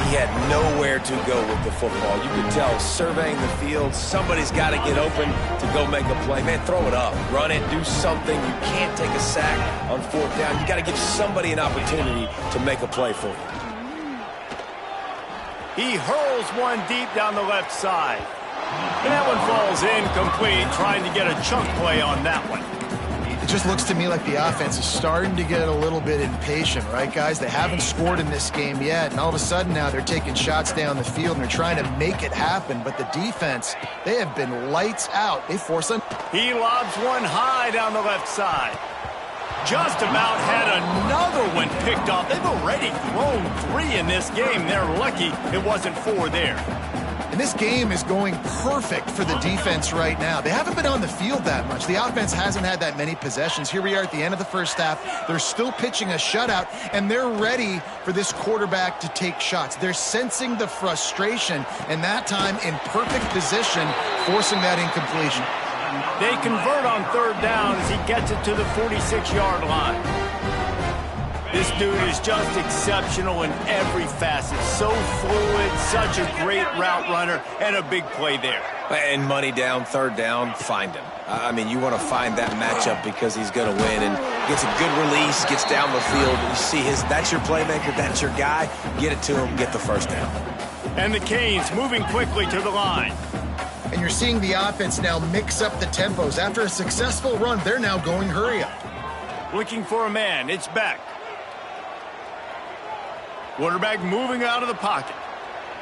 Speaker 3: He had nowhere to go with the football. You could tell, surveying the field, somebody's got to get open to go make a play. Man, throw it up, run it, do something. You can't take a sack on 4th down. You got to give somebody an opportunity to make a play for you.
Speaker 1: He hurls one deep down the left side. And that one falls incomplete, trying to get a chunk play on that one.
Speaker 2: It just looks to me like the offense is starting to get a little bit impatient, right, guys? They haven't scored in this game yet, and all of a sudden now they're taking shots down the field and they're trying to make it happen. But the defense, they have been lights out. They force them.
Speaker 1: He lobs one high down the left side. Just about had another one picked off. They've already thrown 3 in this game. They're lucky it wasn't 4 there.
Speaker 2: And this game is going perfect for the defense right now. They haven't been on the field that much. The offense hasn't had that many possessions. Here we are at the end of the first half. They're still pitching a shutout, and they're ready for this quarterback to take shots. They're sensing the frustration, and that time in perfect position, forcing that incompletion.
Speaker 1: They convert on 3rd down as he gets it to the 46-yard line. This dude is just exceptional in every facet. So fluid, such a great route runner, and a big play there.
Speaker 3: And money down, 3rd down, find him. I mean, you want to find that matchup because he's going to win. And gets a good release, gets down the field. You see that's your playmaker, that's your guy. Get it to him, get the 1st down.
Speaker 1: And the Canes moving quickly to the line.
Speaker 2: And you're seeing the offense now mix up the tempos. After a successful run, they're now going hurry up.
Speaker 1: Looking for a man. It's Beck. Quarterback moving out of the pocket.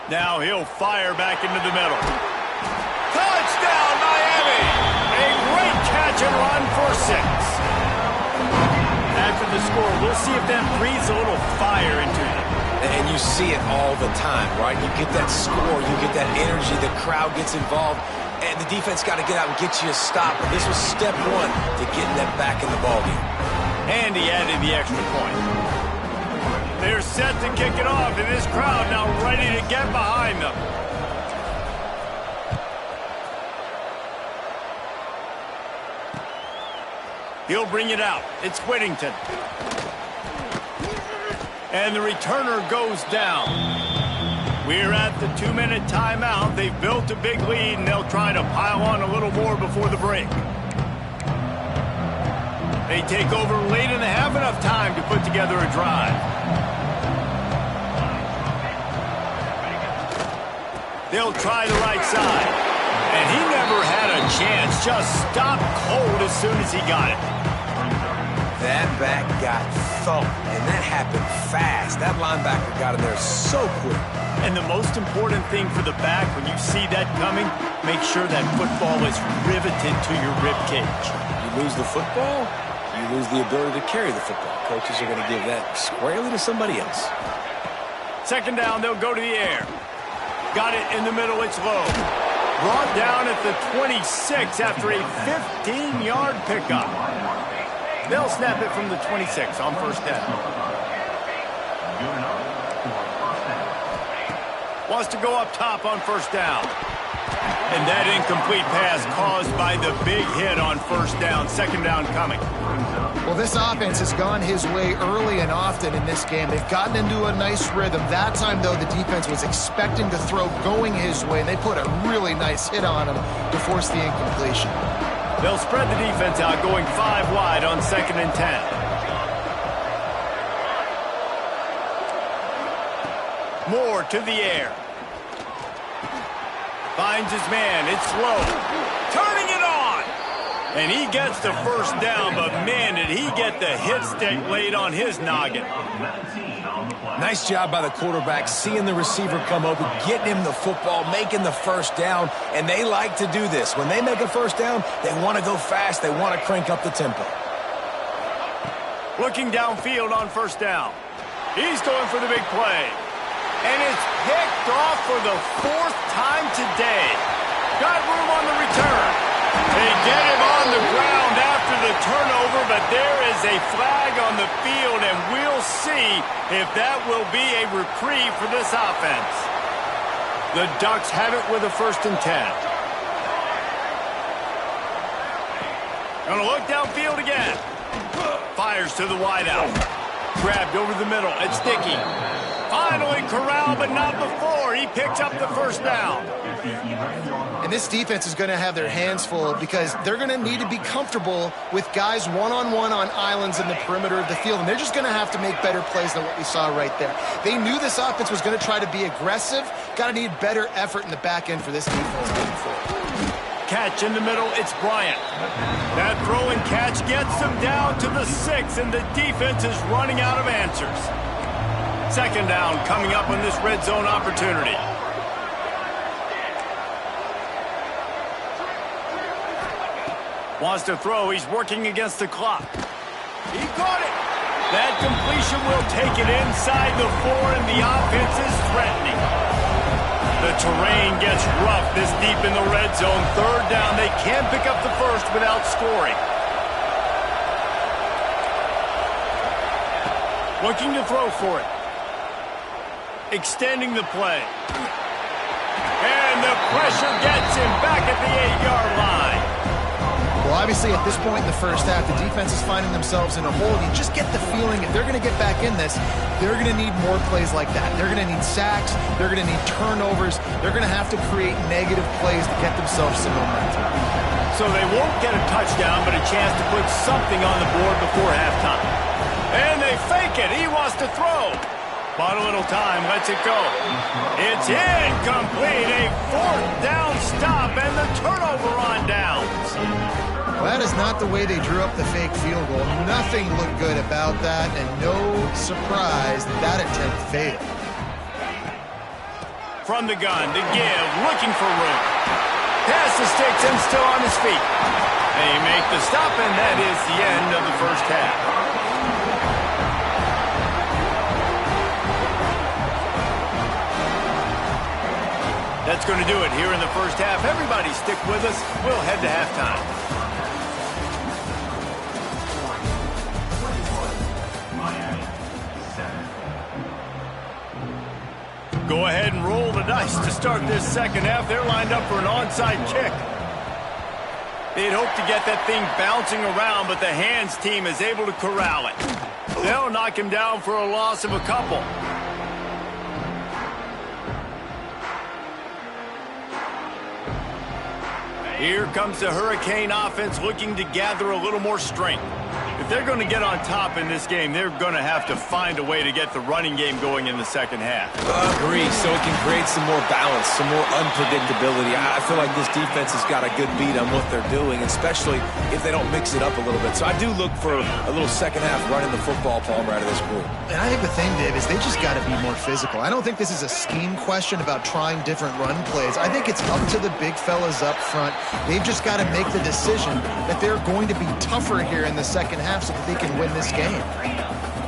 Speaker 1: Now he'll fire back into the middle. Touchdown, Miami! A great catch and run for 6. After the score, we'll see if that breathes a little fire into them.
Speaker 3: And you see it all the time, right? You get that score, you get that energy, the crowd gets involved, and the defense got to get out and get you a stop. But this was step 1 to getting them back in the ballgame.
Speaker 1: And he added the extra point. They're set to kick it off, and this crowd now ready to get behind them. He'll bring it out. It's Whittington. And the returner goes down. We're at the 2-minute timeout. They've built a big lead, and they'll try to pile on a little more before the break. They take over late and have enough time to put together a drive. They'll try the right side. And he never had a chance. Just stopped cold as soon as he got it.
Speaker 3: That back got thumped, and that happened fast. That linebacker got in there so quick.
Speaker 1: And the most important thing for the back, when you see that coming, make sure that football is riveted to your rib cage.
Speaker 3: You lose the football, you lose the ability to carry the football. Coaches are going to give that squarely to somebody else.
Speaker 1: 2nd down, they'll go to the air. Got it in the middle, it's low. Brought down at the 26 after a 15-yard pickup. They'll snap it from the 26 on 1st down. Wants to go up top on 1st down. And that incomplete pass caused by the big hit on 1st down. 2nd down coming.
Speaker 2: Well, this offense has gone his way early and often in this game. They've gotten into a nice rhythm. That time, though, the defense was expecting the throw going his way, and they put a really nice hit on him to force the incompletion.
Speaker 1: They'll spread the defense out, going 5 wide on 2nd and 10. Moore to the air. Finds his man. It's low. Turning it on. And he gets the 1st down, but man, did he get the hit stick laid on his noggin.
Speaker 3: Nice job by the quarterback, seeing the receiver come open, getting him the football, making the 1st down, and they like to do this. When they make a 1st down, they want to go fast, they want to crank up the tempo.
Speaker 1: Looking downfield on 1st down. He's going for the big play. And it's picked off for the 4th time today. Got room on the return. They get him on the ground after the turnover, but there is a flag on the field, and we'll see if that will be a reprieve for this offense. The Ducks have it with a 1st and 10. Gonna look downfield again. Fires to the wideout. Grabbed over the middle. It's Dickey. Finally corralled, but not before. He picks up the first down.
Speaker 2: And this defense is going to have their hands full because they're going to need to be comfortable with guys one-on-one on islands in the perimeter of the field. And they're just going to have to make better plays than what we saw right there. They knew this offense was going to try to be aggressive. Got to need better effort in the back end for this defense moving forward.
Speaker 1: Catch in the middle, it's Bryant. That throw and catch gets them down to the 6, and the defense is running out of answers. Second down coming up on this red zone opportunity. Wants to throw, he's working against the clock. He got it! That completion will take it inside the 4, and the offense is threatening. The terrain gets rough this deep in the red zone. Third down, they can't pick up the first without scoring. Looking to throw for it. Extending the play. And the pressure gets him back at the 8-yard line.
Speaker 2: Well, obviously, at this point in the first half, the defense is finding themselves in a hole. You just get the feeling if they're going to get back in this, they're going to need more plays like that. They're going to need sacks. They're going to need turnovers. They're going to have to create negative plays to get themselves some momentum.
Speaker 1: So they won't get a touchdown, but a chance to put something on the board before halftime. And they fake it. He wants to throw. Bought a little time. Lets it go. It's incomplete. A fourth down stop and the turnover on downs.
Speaker 2: Well, that is not the way they drew up the fake field goal. Nothing looked good about that, and no surprise that attempt failed.
Speaker 1: From the gun, to give, looking for room. Pass the sticks and still on his feet. They make the stop, and that is the end of the first half. That's going to do it here in the first half. Everybody stick with us. We'll head to halftime. Go ahead and roll the dice to start this second half. They're lined up for an onside kick. They'd hope to get that thing bouncing around, but the hands team is able to corral it. They'll knock him down for a loss of a couple. Here comes the Hurricane offense looking to gather a little more strength. If they're going to get on top in this game, they're going to have to find a way to get the running game going in the second half.
Speaker 3: Agree, so it can create some more balance, some more unpredictability. I feel like this defense has got a good beat on what they're doing, especially if they don't mix it up a little bit. So I do look for a little second half running the football, Palmer, out of this group.
Speaker 2: And I think the thing, Dave, is they just got to be more physical. I don't think this is a scheme question about trying different run plays. I think it's up to the big fellas up front. They've just got to make the decision that they're going to be tougher here in the second half so that they can win this game.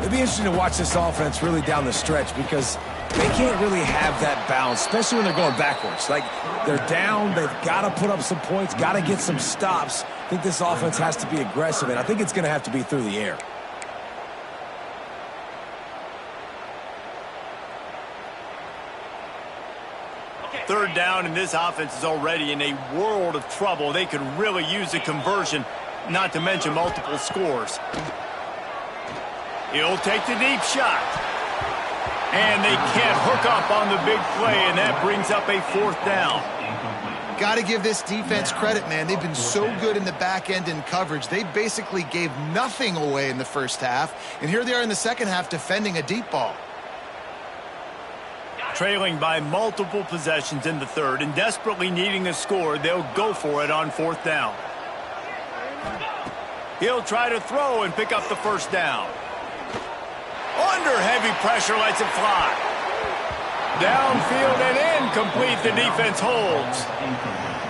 Speaker 4: It'd be interesting to watch this offense really down the stretch because they can't really have that balance, especially when they're going backwards. Like, they're down, they've got to put up some points, got to get some stops. I think this offense has to be aggressive, and I think it's going to have to be through the air.
Speaker 1: Third down, and this offense is already in a world of trouble. They could really use a conversion, not to mention multiple scores. He'll take the deep shot. And they can't hook up on the big play, and that brings up a fourth down.
Speaker 2: Got to give this defense credit, man. They've been so good in the back end in coverage. They basically gave nothing away in the first half, and here they are in the second half defending a deep ball.
Speaker 1: Trailing by multiple possessions in the third and desperately needing a score, they'll go for it on fourth down. He'll try to throw and pick up the first down. Under heavy pressure, lets it fly. Downfield and incomplete, the defense holds.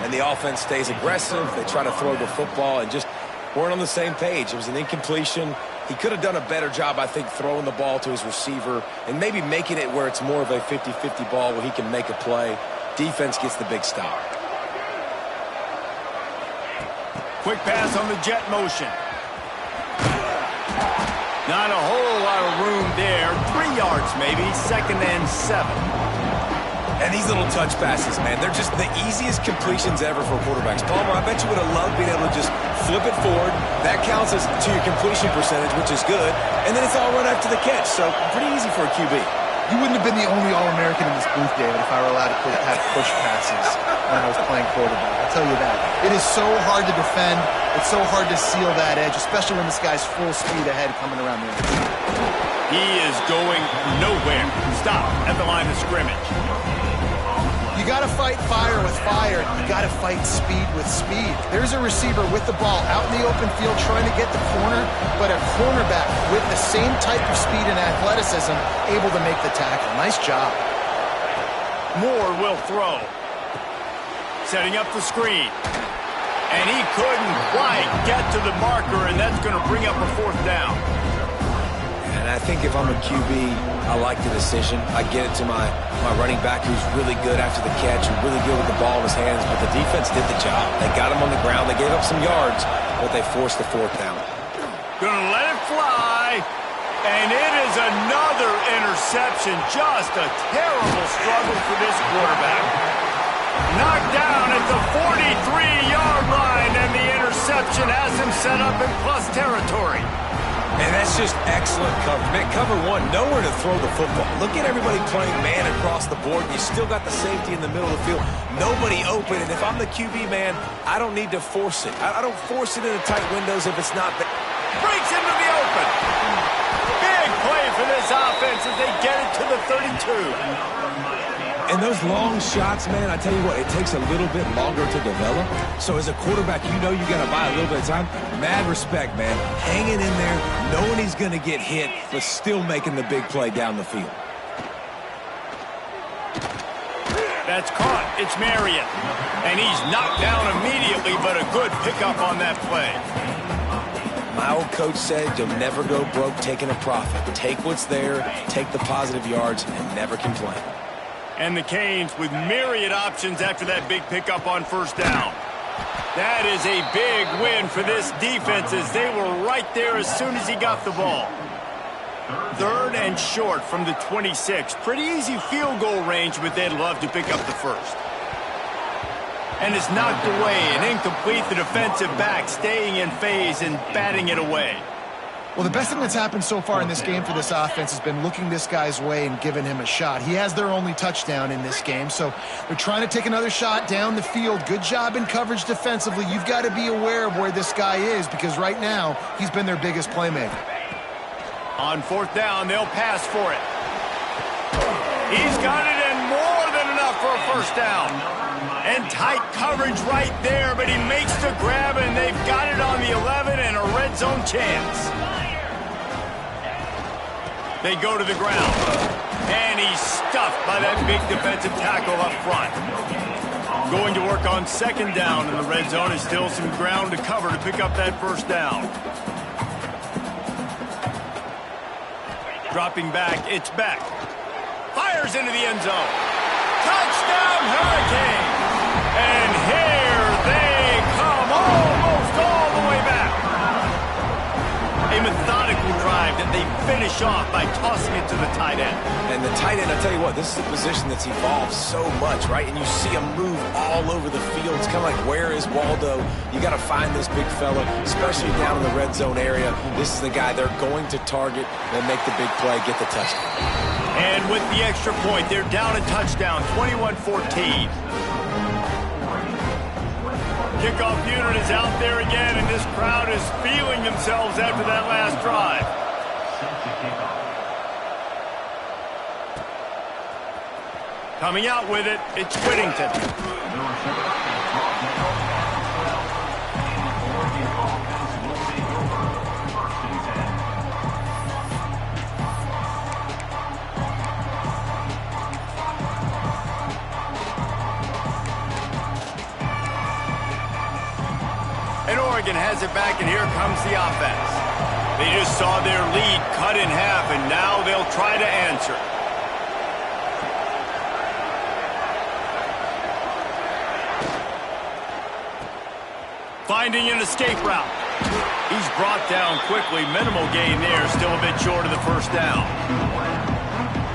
Speaker 3: And the offense stays aggressive. They try to throw the football and just weren't on the same page. It was an incompletion. He could have done a better job, I think, throwing the ball to his receiver and maybe making it where it's more of a 50-50 ball where he can make a play. Defense gets the big stop.
Speaker 1: Quick pass on the jet motion. Not a whole lot of room there. 3 yards maybe, 2nd and 7.
Speaker 3: And these little touch passes, man, they're just the easiest completions ever for quarterbacks. Palmer, I bet you would have loved being able to just flip it forward. That counts as to your completion percentage, which is good. And then it's all run after the catch, so pretty easy for a QB.
Speaker 2: You wouldn't have been the only All-American in this booth, David, if I were allowed to have push passes when I was playing quarterback. I'll tell you that. It is so hard to defend. It's so hard to seal that edge, especially when this guy's full speed ahead coming around the edge.
Speaker 1: He is going nowhere. Stop at the line of scrimmage.
Speaker 2: You got to fight fire with fire. You got to fight speed with speed. There's a receiver with the ball out in the open field trying to get the corner, but a cornerback with the same type of speed and athleticism able to make the tackle. Nice job.
Speaker 1: Moore will throw. Setting up the screen. And he couldn't quite get to the marker, and that's going to bring up a fourth down.
Speaker 3: And I think if I'm a QB, I like the decision. I get it to my running back who's really good after the catch and really good with the ball in his hands, but the defense did the job. They got him on the ground. They gave up some yards, but they forced the fourth down.
Speaker 1: Gonna let it fly, and it is another interception. Just a terrible struggle for this quarterback. Knocked down at the 43-yard line, and the interception has him set up in plus territory.
Speaker 3: And that's just excellent cover. Man, cover one, nowhere to throw the football. Look at everybody playing man across the board. You still got the safety in the middle of the field. Nobody open, and if I'm the QB, man, I don't need to force it. I don't force it into tight windows if it's not there.
Speaker 1: Breaks into the open. Big play for this offense as they get it to the 32.
Speaker 4: And those long shots, man, I tell you what, it takes a little bit longer to develop. So as a quarterback, you know you got to buy a little bit of time. Mad respect, man. Hanging in there, knowing he's going to get hit, but still making the big play down the field.
Speaker 1: That's caught. It's Marion. And he's knocked down immediately, but a good pickup on that play.
Speaker 3: My old coach said you'll never go broke taking a profit. Take what's there, take the positive yards, and never complain.
Speaker 1: And the Canes with myriad options after that big pickup on first down. That is a big win for this defense as they were right there as soon as he got the ball. Third and short from the 26. Pretty easy field goal range, but they'd love to pick up the first. And it's knocked away and incomplete. The defensive back staying in phase and batting it away.
Speaker 2: Well, the best thing that's happened so far in this game for this offense has been looking this guy's way and giving him a shot. He has their only touchdown in this game, so they're trying to take another shot down the field. Good job in coverage defensively. You've got to be aware of where this guy is because right now he's been their biggest playmaker.
Speaker 1: On fourth down, they'll pass for it. He's got it and more than enough for a first down. And tight coverage right there, but he makes the grab, and they've got it on the 11 and a red zone chance. They go to the ground, and he's stuffed by that big defensive tackle up front. Going to work on second down in the red zone is still some ground to cover to pick up that first down. Dropping back, it's Beck. Fires into the end zone. Touchdown, Hurricane! And here they come, almost all the way back. A methodical drive that they finish off by tossing it to the tight end.
Speaker 3: And the tight end, I tell you what, this is a position that's evolved so much, right? And you see him move all over the field. It's kind of like, where is Waldo? You got to find this big fella, especially down in the red zone area. This is the guy they're going to target and make the big play, get the touchdown.
Speaker 1: And with the extra point, they're down a touchdown, 21-14. Kickoff unit is out there again, and this crowd is feeling themselves after that last drive. Coming out with it, it's Whittington. And Oregon has it back, and here comes the offense. They just saw their lead cut in half, and now they'll try to answer. Finding an escape route. He's brought down quickly. Minimal gain there, still a bit short of the first down.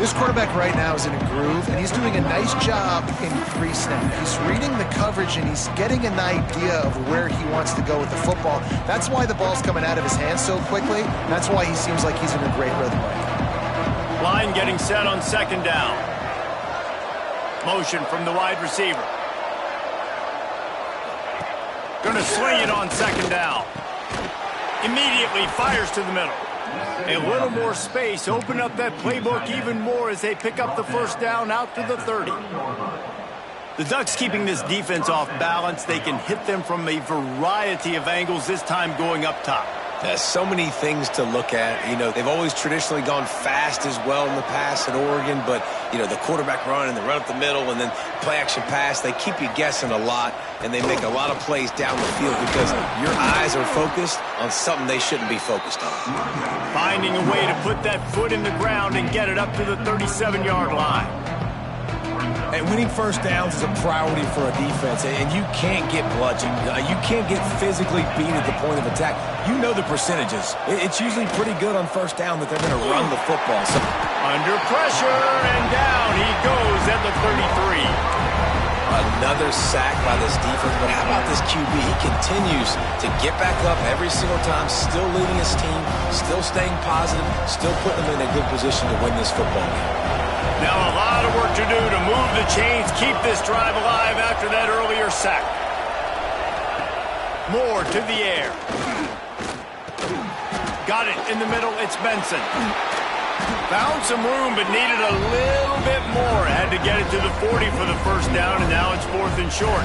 Speaker 2: This quarterback right now is in a groove, and he's doing a nice job in 3-snap. He's reading the coverage, and he's getting an idea of where he wants to go with the football. That's why the ball's coming out of his hands so quickly. That's why he seems like he's in a great rhythm right now.
Speaker 1: Line getting set on 2nd down. Motion from the wide receiver. Going to sling it on 2nd down. Immediately fires to the middle. A little more space, open up that playbook even more as they pick up the 1st down out to the 30. The Ducks keeping this defense off balance. They can hit them from a variety of angles, this time going up top.
Speaker 3: There's so many things to look at. You know, they've always traditionally gone fast as well in the past at Oregon, but, you know, the quarterback run and the run up the middle and then play-action pass, they keep you guessing a lot, and they make a lot of plays down the field because your eyes are focused on something they shouldn't be focused on.
Speaker 1: Finding a way to put that foot in the ground and get it up to the 37-yard line.
Speaker 4: And winning 1st downs is a priority for a defense, and you can't get bludgeoned. You can't get physically beat at the point of attack. You know the percentages. It's usually pretty good on 1st down that they're going to run the football. So
Speaker 1: under pressure, and down he goes at the 33.
Speaker 3: Another sack by this defense, but how about this QB? He continues to get back up every single time, still leading his team, still staying positive, still putting them in a good position to win this football game.
Speaker 1: Now a lot of work to do to move the chains, keep this drive alive after that earlier sack. Moore to the air. Got it in the middle, it's Benson. Found some room, but needed a little bit more. Had to get it to the 40 for the 1st down, and now it's 4th and short.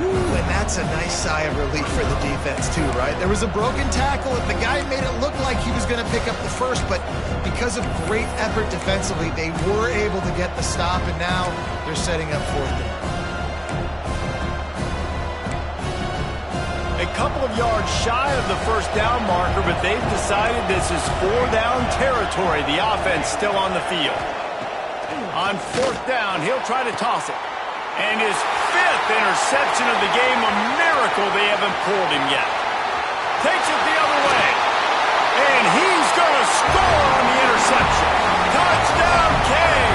Speaker 2: Ooh, and that's a nice sigh of relief for the defense, too, right? There was a broken tackle, and the guy made it look like he was going to pick up the 1st, but because of great effort defensively, they were able to get the stop, and now they're setting up 4th down.
Speaker 1: A couple of yards shy of the 1st down marker, but they've decided this is 4-down territory. The offense still on the field. On 4th down, he'll try to toss it. And his 5th interception of the game, a miracle they haven't pulled him yet. Takes it the other way. And he's going to score on the interception. Touchdown, Canes!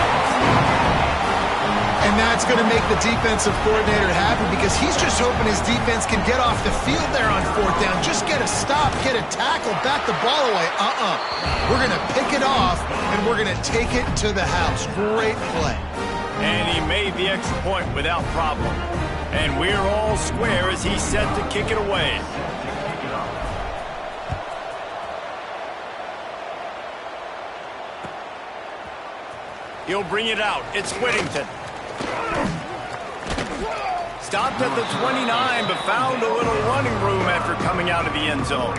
Speaker 2: And that's going to make the defensive coordinator happy because he's just hoping his defense can get off the field there on 4th down. Just get a stop, get a tackle, back the ball away. We're going to pick it off, and we're going to take it to the house. Great play.
Speaker 1: And he made the extra point without problem. And we're all square as he's set to kick it away. He'll bring it out. It's Whittington. Stopped at the 29, but found a little running room after coming out of the end zone.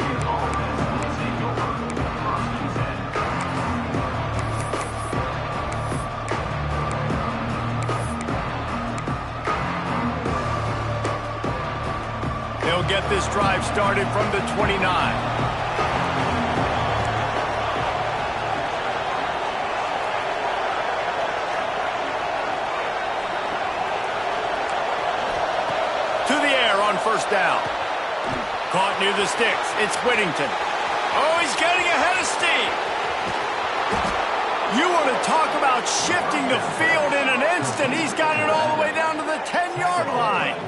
Speaker 1: They'll get this drive started from the 29. On 1st down. Caught near the sticks. It's Whittington. Oh, he's getting ahead of steam. You want to talk about shifting the field in an instant. He's got it all the way down to the 10-yard line.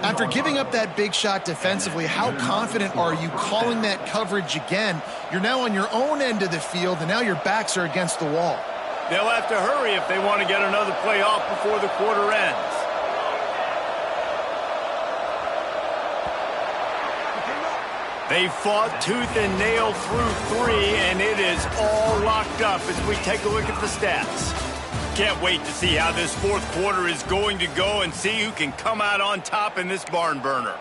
Speaker 2: After giving up that big shot defensively, how confident are you calling that coverage again? You're now on your own end of the field, and now your backs are against the wall.
Speaker 1: They'll have to hurry if they want to get another play off before the quarter ends. They fought tooth and nail through 3, and it is all locked up as we take a look at the stats. Can't wait to see how this 4th quarter is going to go and see who can come out on top in this barn burner.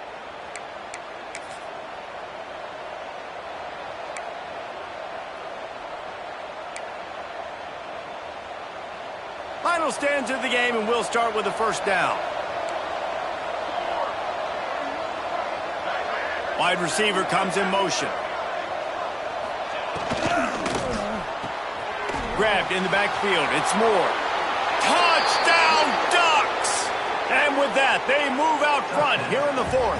Speaker 1: Final stands of the game, and we'll start with the 1st down. Wide receiver comes in motion. Grabbed in the backfield. It's Moore. Touchdown, Ducks! And with that, they move out front here in the 4th.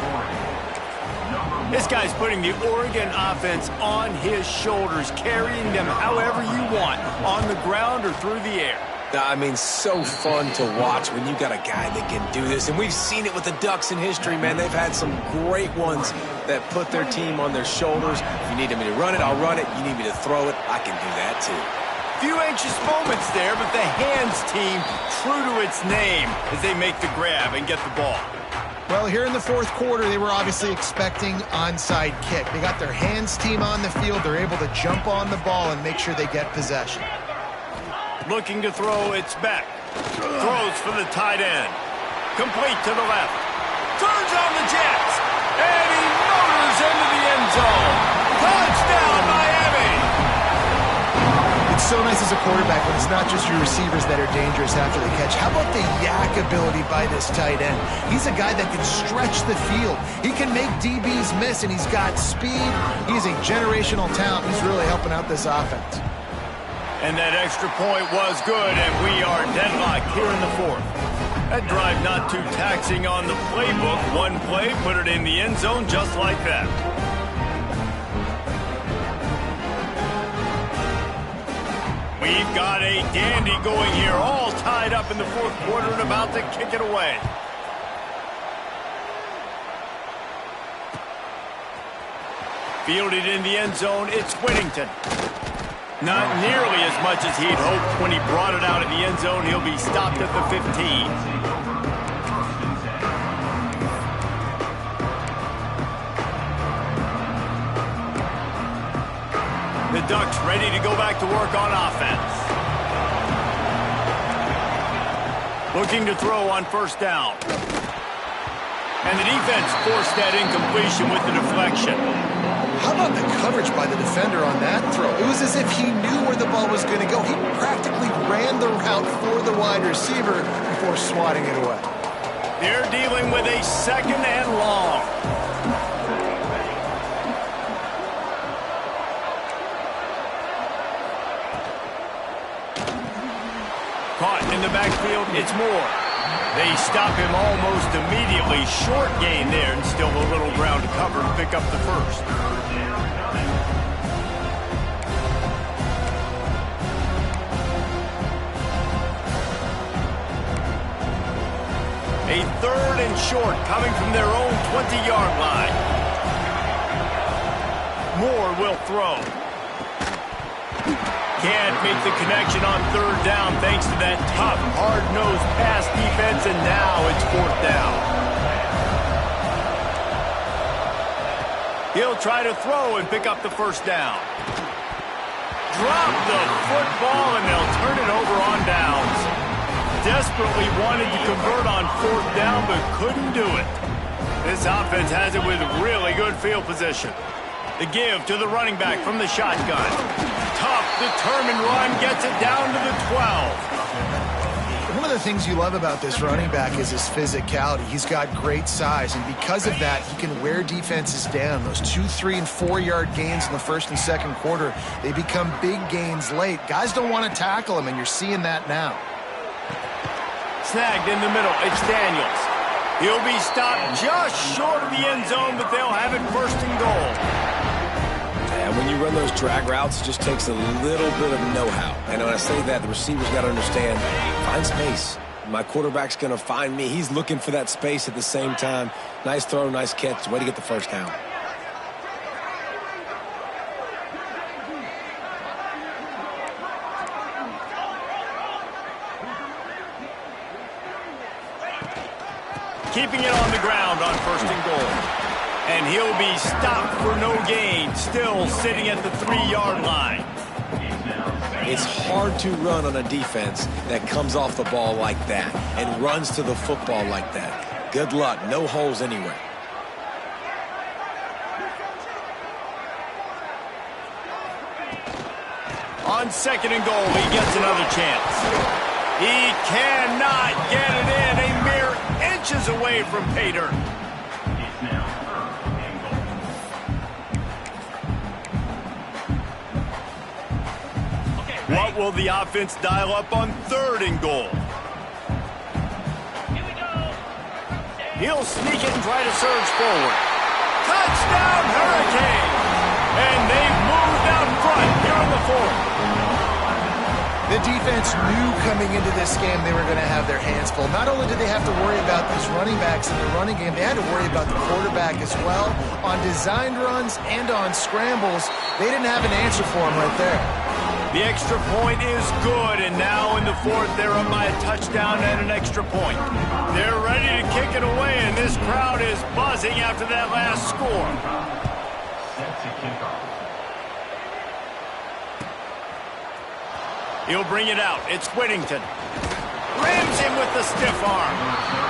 Speaker 1: This guy's putting the Oregon offense on his shoulders, carrying them however you want, on the ground or through the air.
Speaker 3: I mean, so fun to watch when you got a guy that can do this. And we've seen it with the Ducks in history, man. They've had some great ones that put their team on their shoulders. If you need me to run it, I'll run it. You need me to throw it, I can do that too.
Speaker 1: Few anxious moments there, but the hands team true to its name as they make the grab and get the ball.
Speaker 2: Well, here in the fourth quarter, they were obviously expecting onside kick. They got their hands team on the field. They're able to jump on the ball and make sure they get possession.
Speaker 1: Looking to throw, it's back. Throws for the tight end. Complete to the left. Turns on the Jets. And he motors into the end zone. Touchdown, Miami!
Speaker 2: It's so nice as a quarterback when it's not just your receivers that are dangerous after the catch. How about the yak ability by this tight end? He's a guy that can stretch the field. He can make DBs miss, and he's got speed. He's a generational talent. He's really helping out this offense.
Speaker 1: And that extra point was good, and we are deadlocked here in the fourth. That drive not too taxing on the playbook. One play, put it in the end zone just like that. We've got a dandy going here, all tied up in the fourth quarter and about to kick it away. Fielded in the end zone, it's Whittington. Not nearly as much as he'd hoped when he brought it out in the end zone. He'll be stopped at the 15. The Ducks ready to go back to work on offense. Looking to throw on first down. And the defense forced that incompletion with the deflection.
Speaker 2: How about the coverage by the defender on that throw? It was as if he knew where the ball was going to go. He practically ran the route for the wide receiver before swatting it away.
Speaker 1: They're dealing with a second and long. Caught in the backfield, it's Moore. They stop him almost immediately. Short gain there, and still a little ground to cover to pick up the first. A third and short coming from their own 20-yard line. Moore will throw. Can't make the connection on third down thanks to that tough, hard-nosed pass defense, and now it's fourth down. He'll try to throw and pick up the first down. Drop the football, and they'll turn it over on downs. Desperately wanted to convert on fourth down, but couldn't do it. This offense has it with really good field position. The give to the running back from the shotgun. Tough, determined run, gets it down to the 12.
Speaker 2: One of the things you love about this running back is his physicality. He's got great size, and because of that, he can wear defenses down. Those 2-, 3-, and 4-yard gains in the first and second quarter, they become big gains late. Guys don't want to tackle him, and you're seeing that now.
Speaker 1: Snagged in the middle, it's Daniels. He'll be stopped just short of the end zone, but they'll have it first and goal.
Speaker 3: And when you run those drag routes, it just takes a little bit of know-how. And when I say that, the receiver's got to understand, find space. My quarterback's going to find me. He's looking for that space at the same time. Nice throw, nice catch. Way to get the first down.
Speaker 1: Keeping it on the ground on first and goal. And he'll be stopped for no gain, still sitting at the 3-yard line.
Speaker 3: It's hard to run on a defense that comes off the ball like that and runs to the football like that. Good luck. No holes anywhere.
Speaker 1: On second and goal, he gets another chance. He cannot get it in. A mere inches away from pay dirt. What will the offense dial up on third and goal? He'll sneak it and try to surge forward. Touchdown,
Speaker 2: The defense knew coming into this game they were going to have their hands full. Not only did they have to worry about these running backs in the running game, they had to worry about the quarterback as well. On designed runs and on scrambles, they didn't have an answer for him right there.
Speaker 1: The extra point is good, and now in the fourth, they're up by a touchdown and an extra point. They're ready to kick it away, and this crowd is buzzing after that last score.
Speaker 6: Set to kick off.
Speaker 1: He'll bring it out. It's Whittington. Rams him with the stiff arm.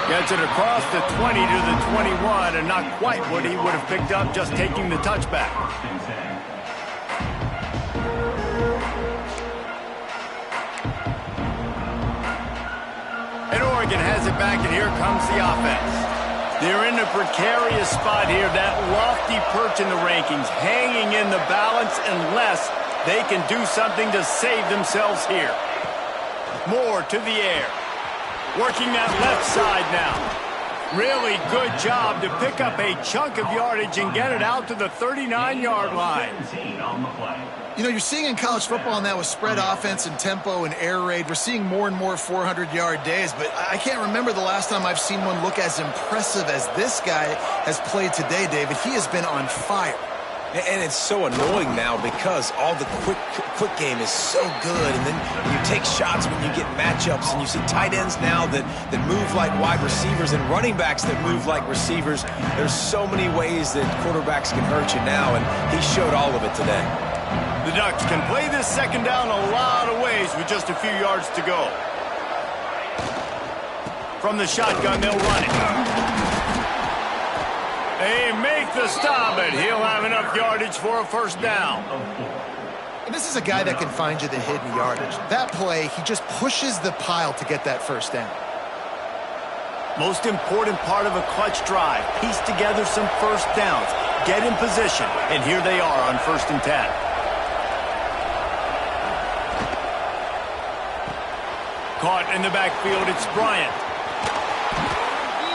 Speaker 1: Gets it across the 20 to the 21, and not quite what he would have picked up just taking the touchback. And Oregon has it back, and here comes the offense. They're in a precarious spot here, that lofty perch in the rankings, hanging in the balance unless they can do something to save themselves here. Moore to the air. Working that left side now. Really good job to pick up a chunk of yardage and get it out to the 39-yard line.
Speaker 2: You know, you're seeing in college football now with spread offense and tempo and air raid, we're seeing more and more 400-yard days, but I can't remember the last time I've seen one look as impressive as this guy has played today, David. He has been on fire.
Speaker 3: And it's so annoying now because all the quick game is so good, and then you take shots when you get matchups, and you see tight ends now that move like wide receivers and running backs that move like receivers. There's so many ways that quarterbacks can hurt you now, and he showed all of it today.
Speaker 1: The Ducks can play this second down a lot of ways with just a few yards to go. From the shotgun, they'll run it. They make the stop, and he'll have enough yardage for a first down.
Speaker 2: And this is a guy that can find you the hidden yardage. That play, he just pushes the pile to get that first down.
Speaker 1: Most important part of a clutch drive. Piece together some first downs. Get in position, and here they are on 1st and 10. Caught in the backfield, it's Bryant.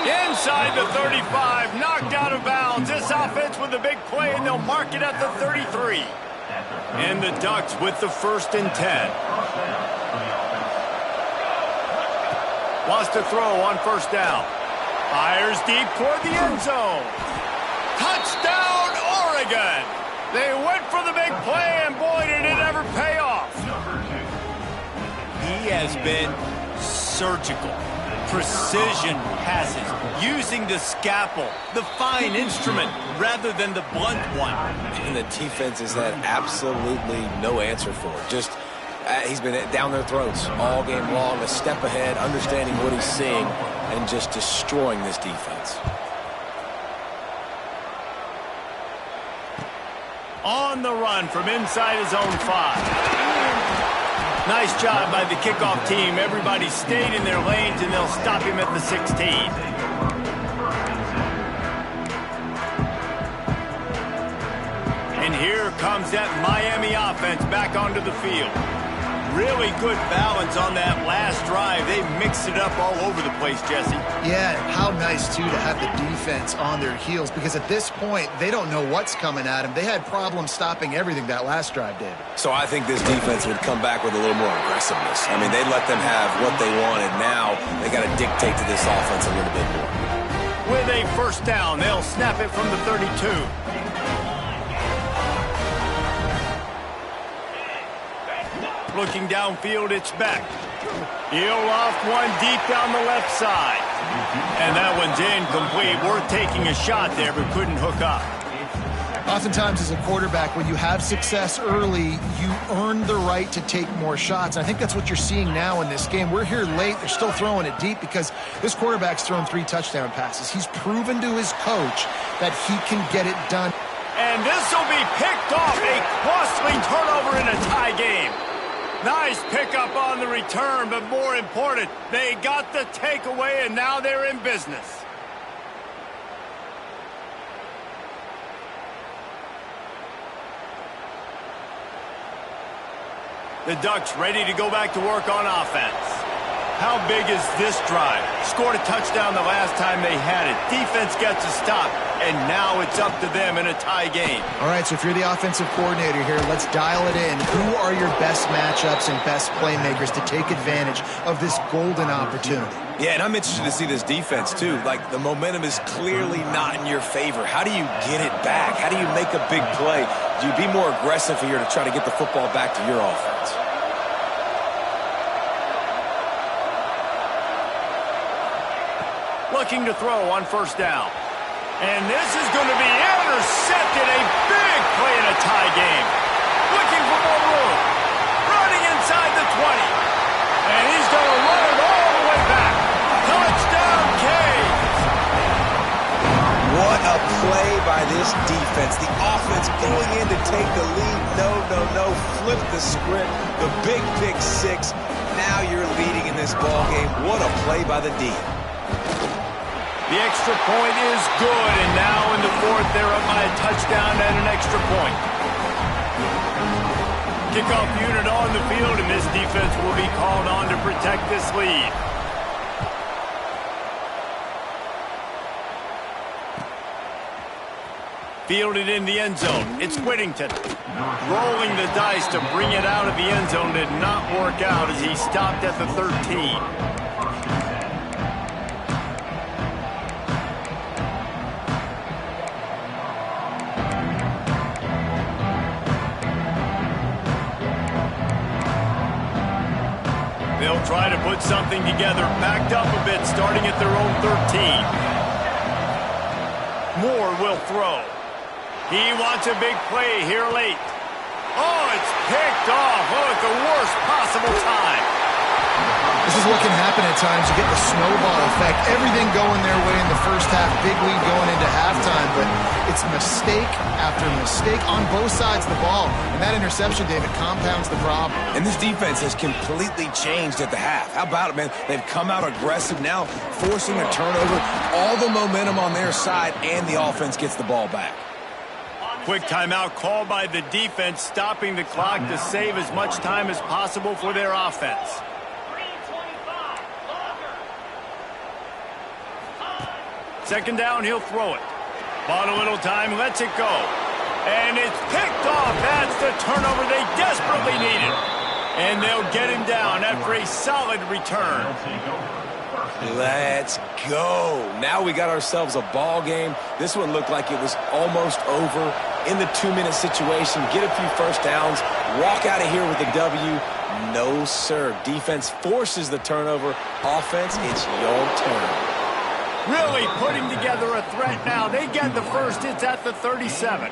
Speaker 1: Inside the 35, knocked out of bounds. This offense with a big play, and they'll mark it at the 33. And the Ducks with the 1st and 10. Wants to throw on 1st down. Fires deep toward the end zone. Touchdown, Oregon! They went for the big play, and boy, did it ever pay off. He has been surgical. Precision passes, using the scalpel, the fine instrument, rather than the blunt one.
Speaker 3: And the defense has had absolutely no answer for it. Just, he's been down their throats all game long, a step ahead, understanding what he's seeing, and just destroying this defense.
Speaker 1: On the run from inside his own 5. Nice job by the kickoff team. Everybody stayed in their lanes, and they'll stop him at the 16. And here comes that Miami offense back onto the field. Really good balance on that last drive. They mixed it up all over the place, Jesse.
Speaker 2: Yeah, how nice, too, to have the defense on their heels, because at this point, they don't know what's coming at them. They had problems stopping everything that last drive, David.
Speaker 3: So I think this defense would come back with a little more aggressiveness. I mean, they let them have what they wanted. Now they got to dictate to this offense a little bit more.
Speaker 1: With a 1st down, they'll snap it from the 32. Looking downfield, it's Beck. He'll loft one deep down the left side. And that one's incomplete. Worth taking a shot there, but couldn't hook up.
Speaker 2: Oftentimes as a quarterback, when you have success early, you earn the right to take more shots. And I think that's what you're seeing now in this game. We're here late. They're still throwing it deep because this quarterback's thrown 3 touchdown passes. He's proven to his coach that he can get it done.
Speaker 1: And this will be picked off. A costly turnover in a tie game. Nice pickup on the return, but more important, they got the takeaway, and now they're in business. The Ducks ready to go back to work on offense. How big is this drive? Scored a touchdown the last time they had it. Defense gets a stop, and now it's up to them in a tie game.
Speaker 2: All right, so if you're the offensive coordinator here, let's dial it in. Who are your best matchups and best playmakers to take advantage of this golden opportunity?
Speaker 3: Yeah, and I'm interested to see this defense, too. Like, the momentum is clearly not in your favor. How do you get it back? How do you make a big play? Do you be more aggressive here to try to get the football back to your offense?
Speaker 1: Looking to throw on first down. And this is going to be intercepted. A big play in a tie game. Looking for more room. Running inside the 20. And he's going to run it all the way back. Touchdown, Canes.
Speaker 3: What a play by this defense. The offense going in to take the lead. No. Flip the script. The big pick six. Now you're leading in this ball game. What a play by the D.
Speaker 1: The extra point is good, and now in the fourth, they're up by a touchdown and an extra point. Kickoff unit on the field, and this defense will be called on to protect this lead. Fielded in the end zone. It's Whittington. Rolling the dice to bring it out of the end zone did not work out as he stopped at the 13. They'll try to put something together, backed up a bit, starting at their own 13. Moore will throw. He wants a big play here late. Oh, it's picked off. Oh, at the worst possible time.
Speaker 2: This is what can happen at times. You get the snowball effect. Everything going their way in the first half. Big lead going into halftime. But it's mistake after mistake on both sides of the ball. And that interception, David, compounds the problem.
Speaker 3: And this defense has completely changed at the half. How about it, man? They've come out aggressive now, forcing a turnover. All the momentum on their side, and the offense gets the ball back.
Speaker 1: Quick timeout called by the defense, stopping the clock to save as much time as possible for their offense. Second down, he'll throw it. Bought a little time, lets it go. And it's picked off. That's the turnover they desperately needed. And they'll get him down after a solid return.
Speaker 3: Let's go. Now we got ourselves a ball game. This one looked like it was almost over. In the 2-minute situation, get a few first downs, walk out of here with a W. No, sir. Defense forces the turnover. Offense, it's your turn.
Speaker 1: Really putting together a threat now. They get the first. It's at the 37.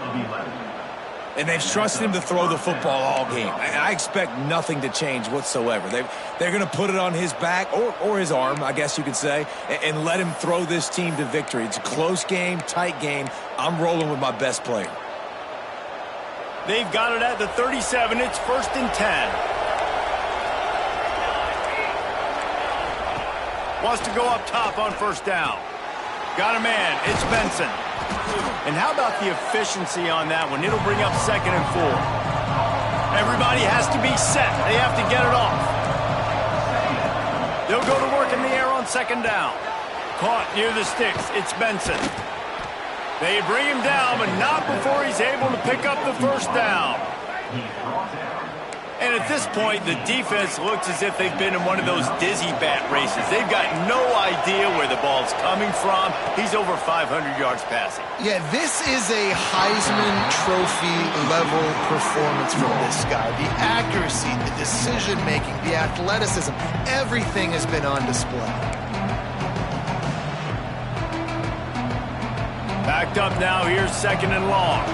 Speaker 3: And they've trusted him to throw the football all game. I expect nothing to change whatsoever. They're going to put it on his back, or his arm, I guess you could say, and let him throw this team to victory. It's a close game, tight game. I'm rolling with my best player.
Speaker 1: They've got it at the 37. It's 1st and 10. Wants to go up top on first down. Got a man. It's Benson. And how about the efficiency on that one? It'll bring up 2nd and 4. Everybody has to be set. They have to get it off. They'll go to work in the air on 2nd down. Caught near the sticks. It's Benson. They bring him down, but not before he's able to pick up the first down. And at this point, the defense looks as if they've been in one of those dizzy bat races. They've got no idea where the ball's coming from. He's over 500 yards passing.
Speaker 2: Yeah, this is a Heisman Trophy level performance from this guy. The accuracy, the decision-making, the athleticism, everything has been on display.
Speaker 1: Backed up now. Here's 2nd and long.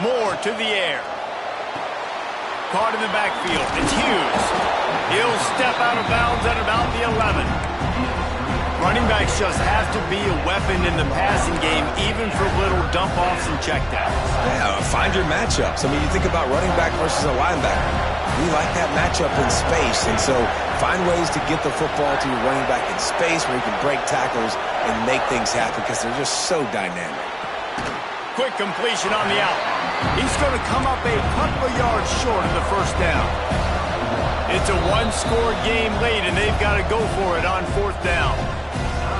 Speaker 1: Moore to the air. Caught in the backfield. It's Hughes. He'll step out of bounds at about the 11. Running backs just have to be a weapon in the passing game, even for little dump-offs and checkdowns.
Speaker 3: Yeah, find your matchups. I mean, you think about running back versus a linebacker. We like that matchup in space, and so find ways to get the football to your running back in space where you can break tackles and make things happen because they're just so dynamic.
Speaker 1: quick completion on the out. He's going to come up a couple of yards short of the first down. It's a one-score game late, and they've got to go for it on fourth down.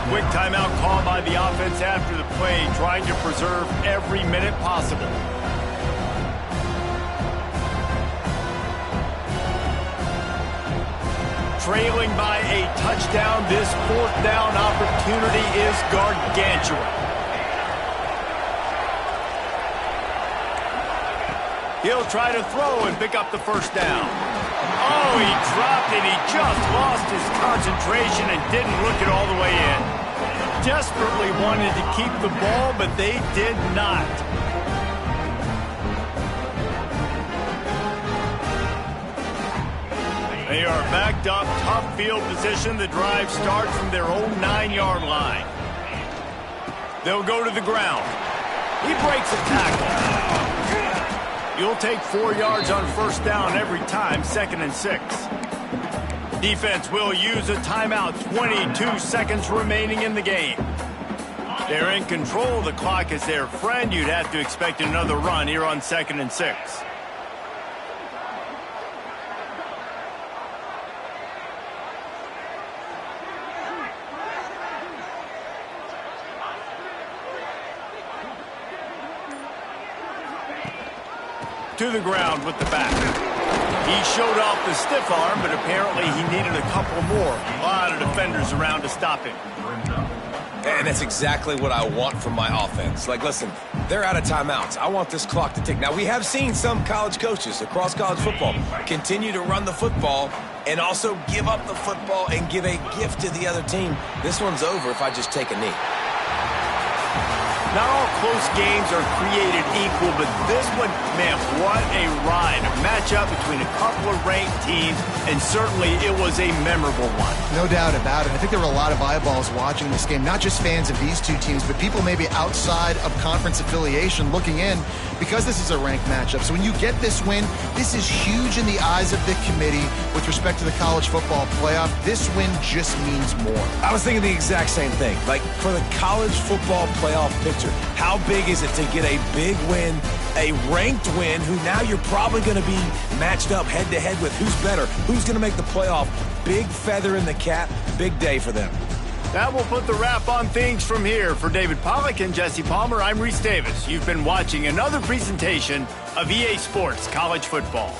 Speaker 1: Quick timeout call by the offense after the play, trying to preserve every minute possible. Trailing by a touchdown, this fourth down opportunity is gargantuan. He'll try to throw and pick up the first down. Oh, he dropped it. He just lost his concentration and didn't look it all the way in. Desperately wanted to keep the ball, but they did not. They are backed up, tough field position. The drive starts from their own 9-yard line. They'll go to the ground. He breaks a tackle. You'll take 4 yards on first down every time, 2nd and 6. Defense will use a timeout, 22 seconds remaining in the game. They're in control. The clock is their friend. You'd have to expect another run here on 2nd and 6. To the ground with the back. He showed off the stiff arm, but apparently he needed a couple more. A lot of defenders around to stop him.
Speaker 3: And that's exactly what I want from my offense. Like, listen, they're out of timeouts. I want this clock to tick. Now, we have seen some college coaches across college football continue to run the football and also give up the football and give a gift to the other team. This one's over if I just take a knee.
Speaker 1: Not all close games are created equal, but this one, man, what a ride. A matchup between a couple of ranked teams, and certainly it was a memorable one.
Speaker 2: No doubt about it. I think there were a lot of eyeballs watching this game, not just fans of these two teams, but people maybe outside of conference affiliation looking in because this is a ranked matchup. So when you get this win, this is huge in the eyes of the committee with respect to the college football playoff. This win just means more.
Speaker 3: I was thinking the exact same thing. Like, for the college football playoff picture, how big is it to get a big win, a ranked win, who now you're probably going to be matched up head-to-head with who's better, who's going to make the playoff. Big feather in the cap, big day for them.
Speaker 1: That will put the wrap on things from here. For David Pollack and Jesse Palmer, I'm Reese Davis. You've been watching another presentation of EA Sports College Football.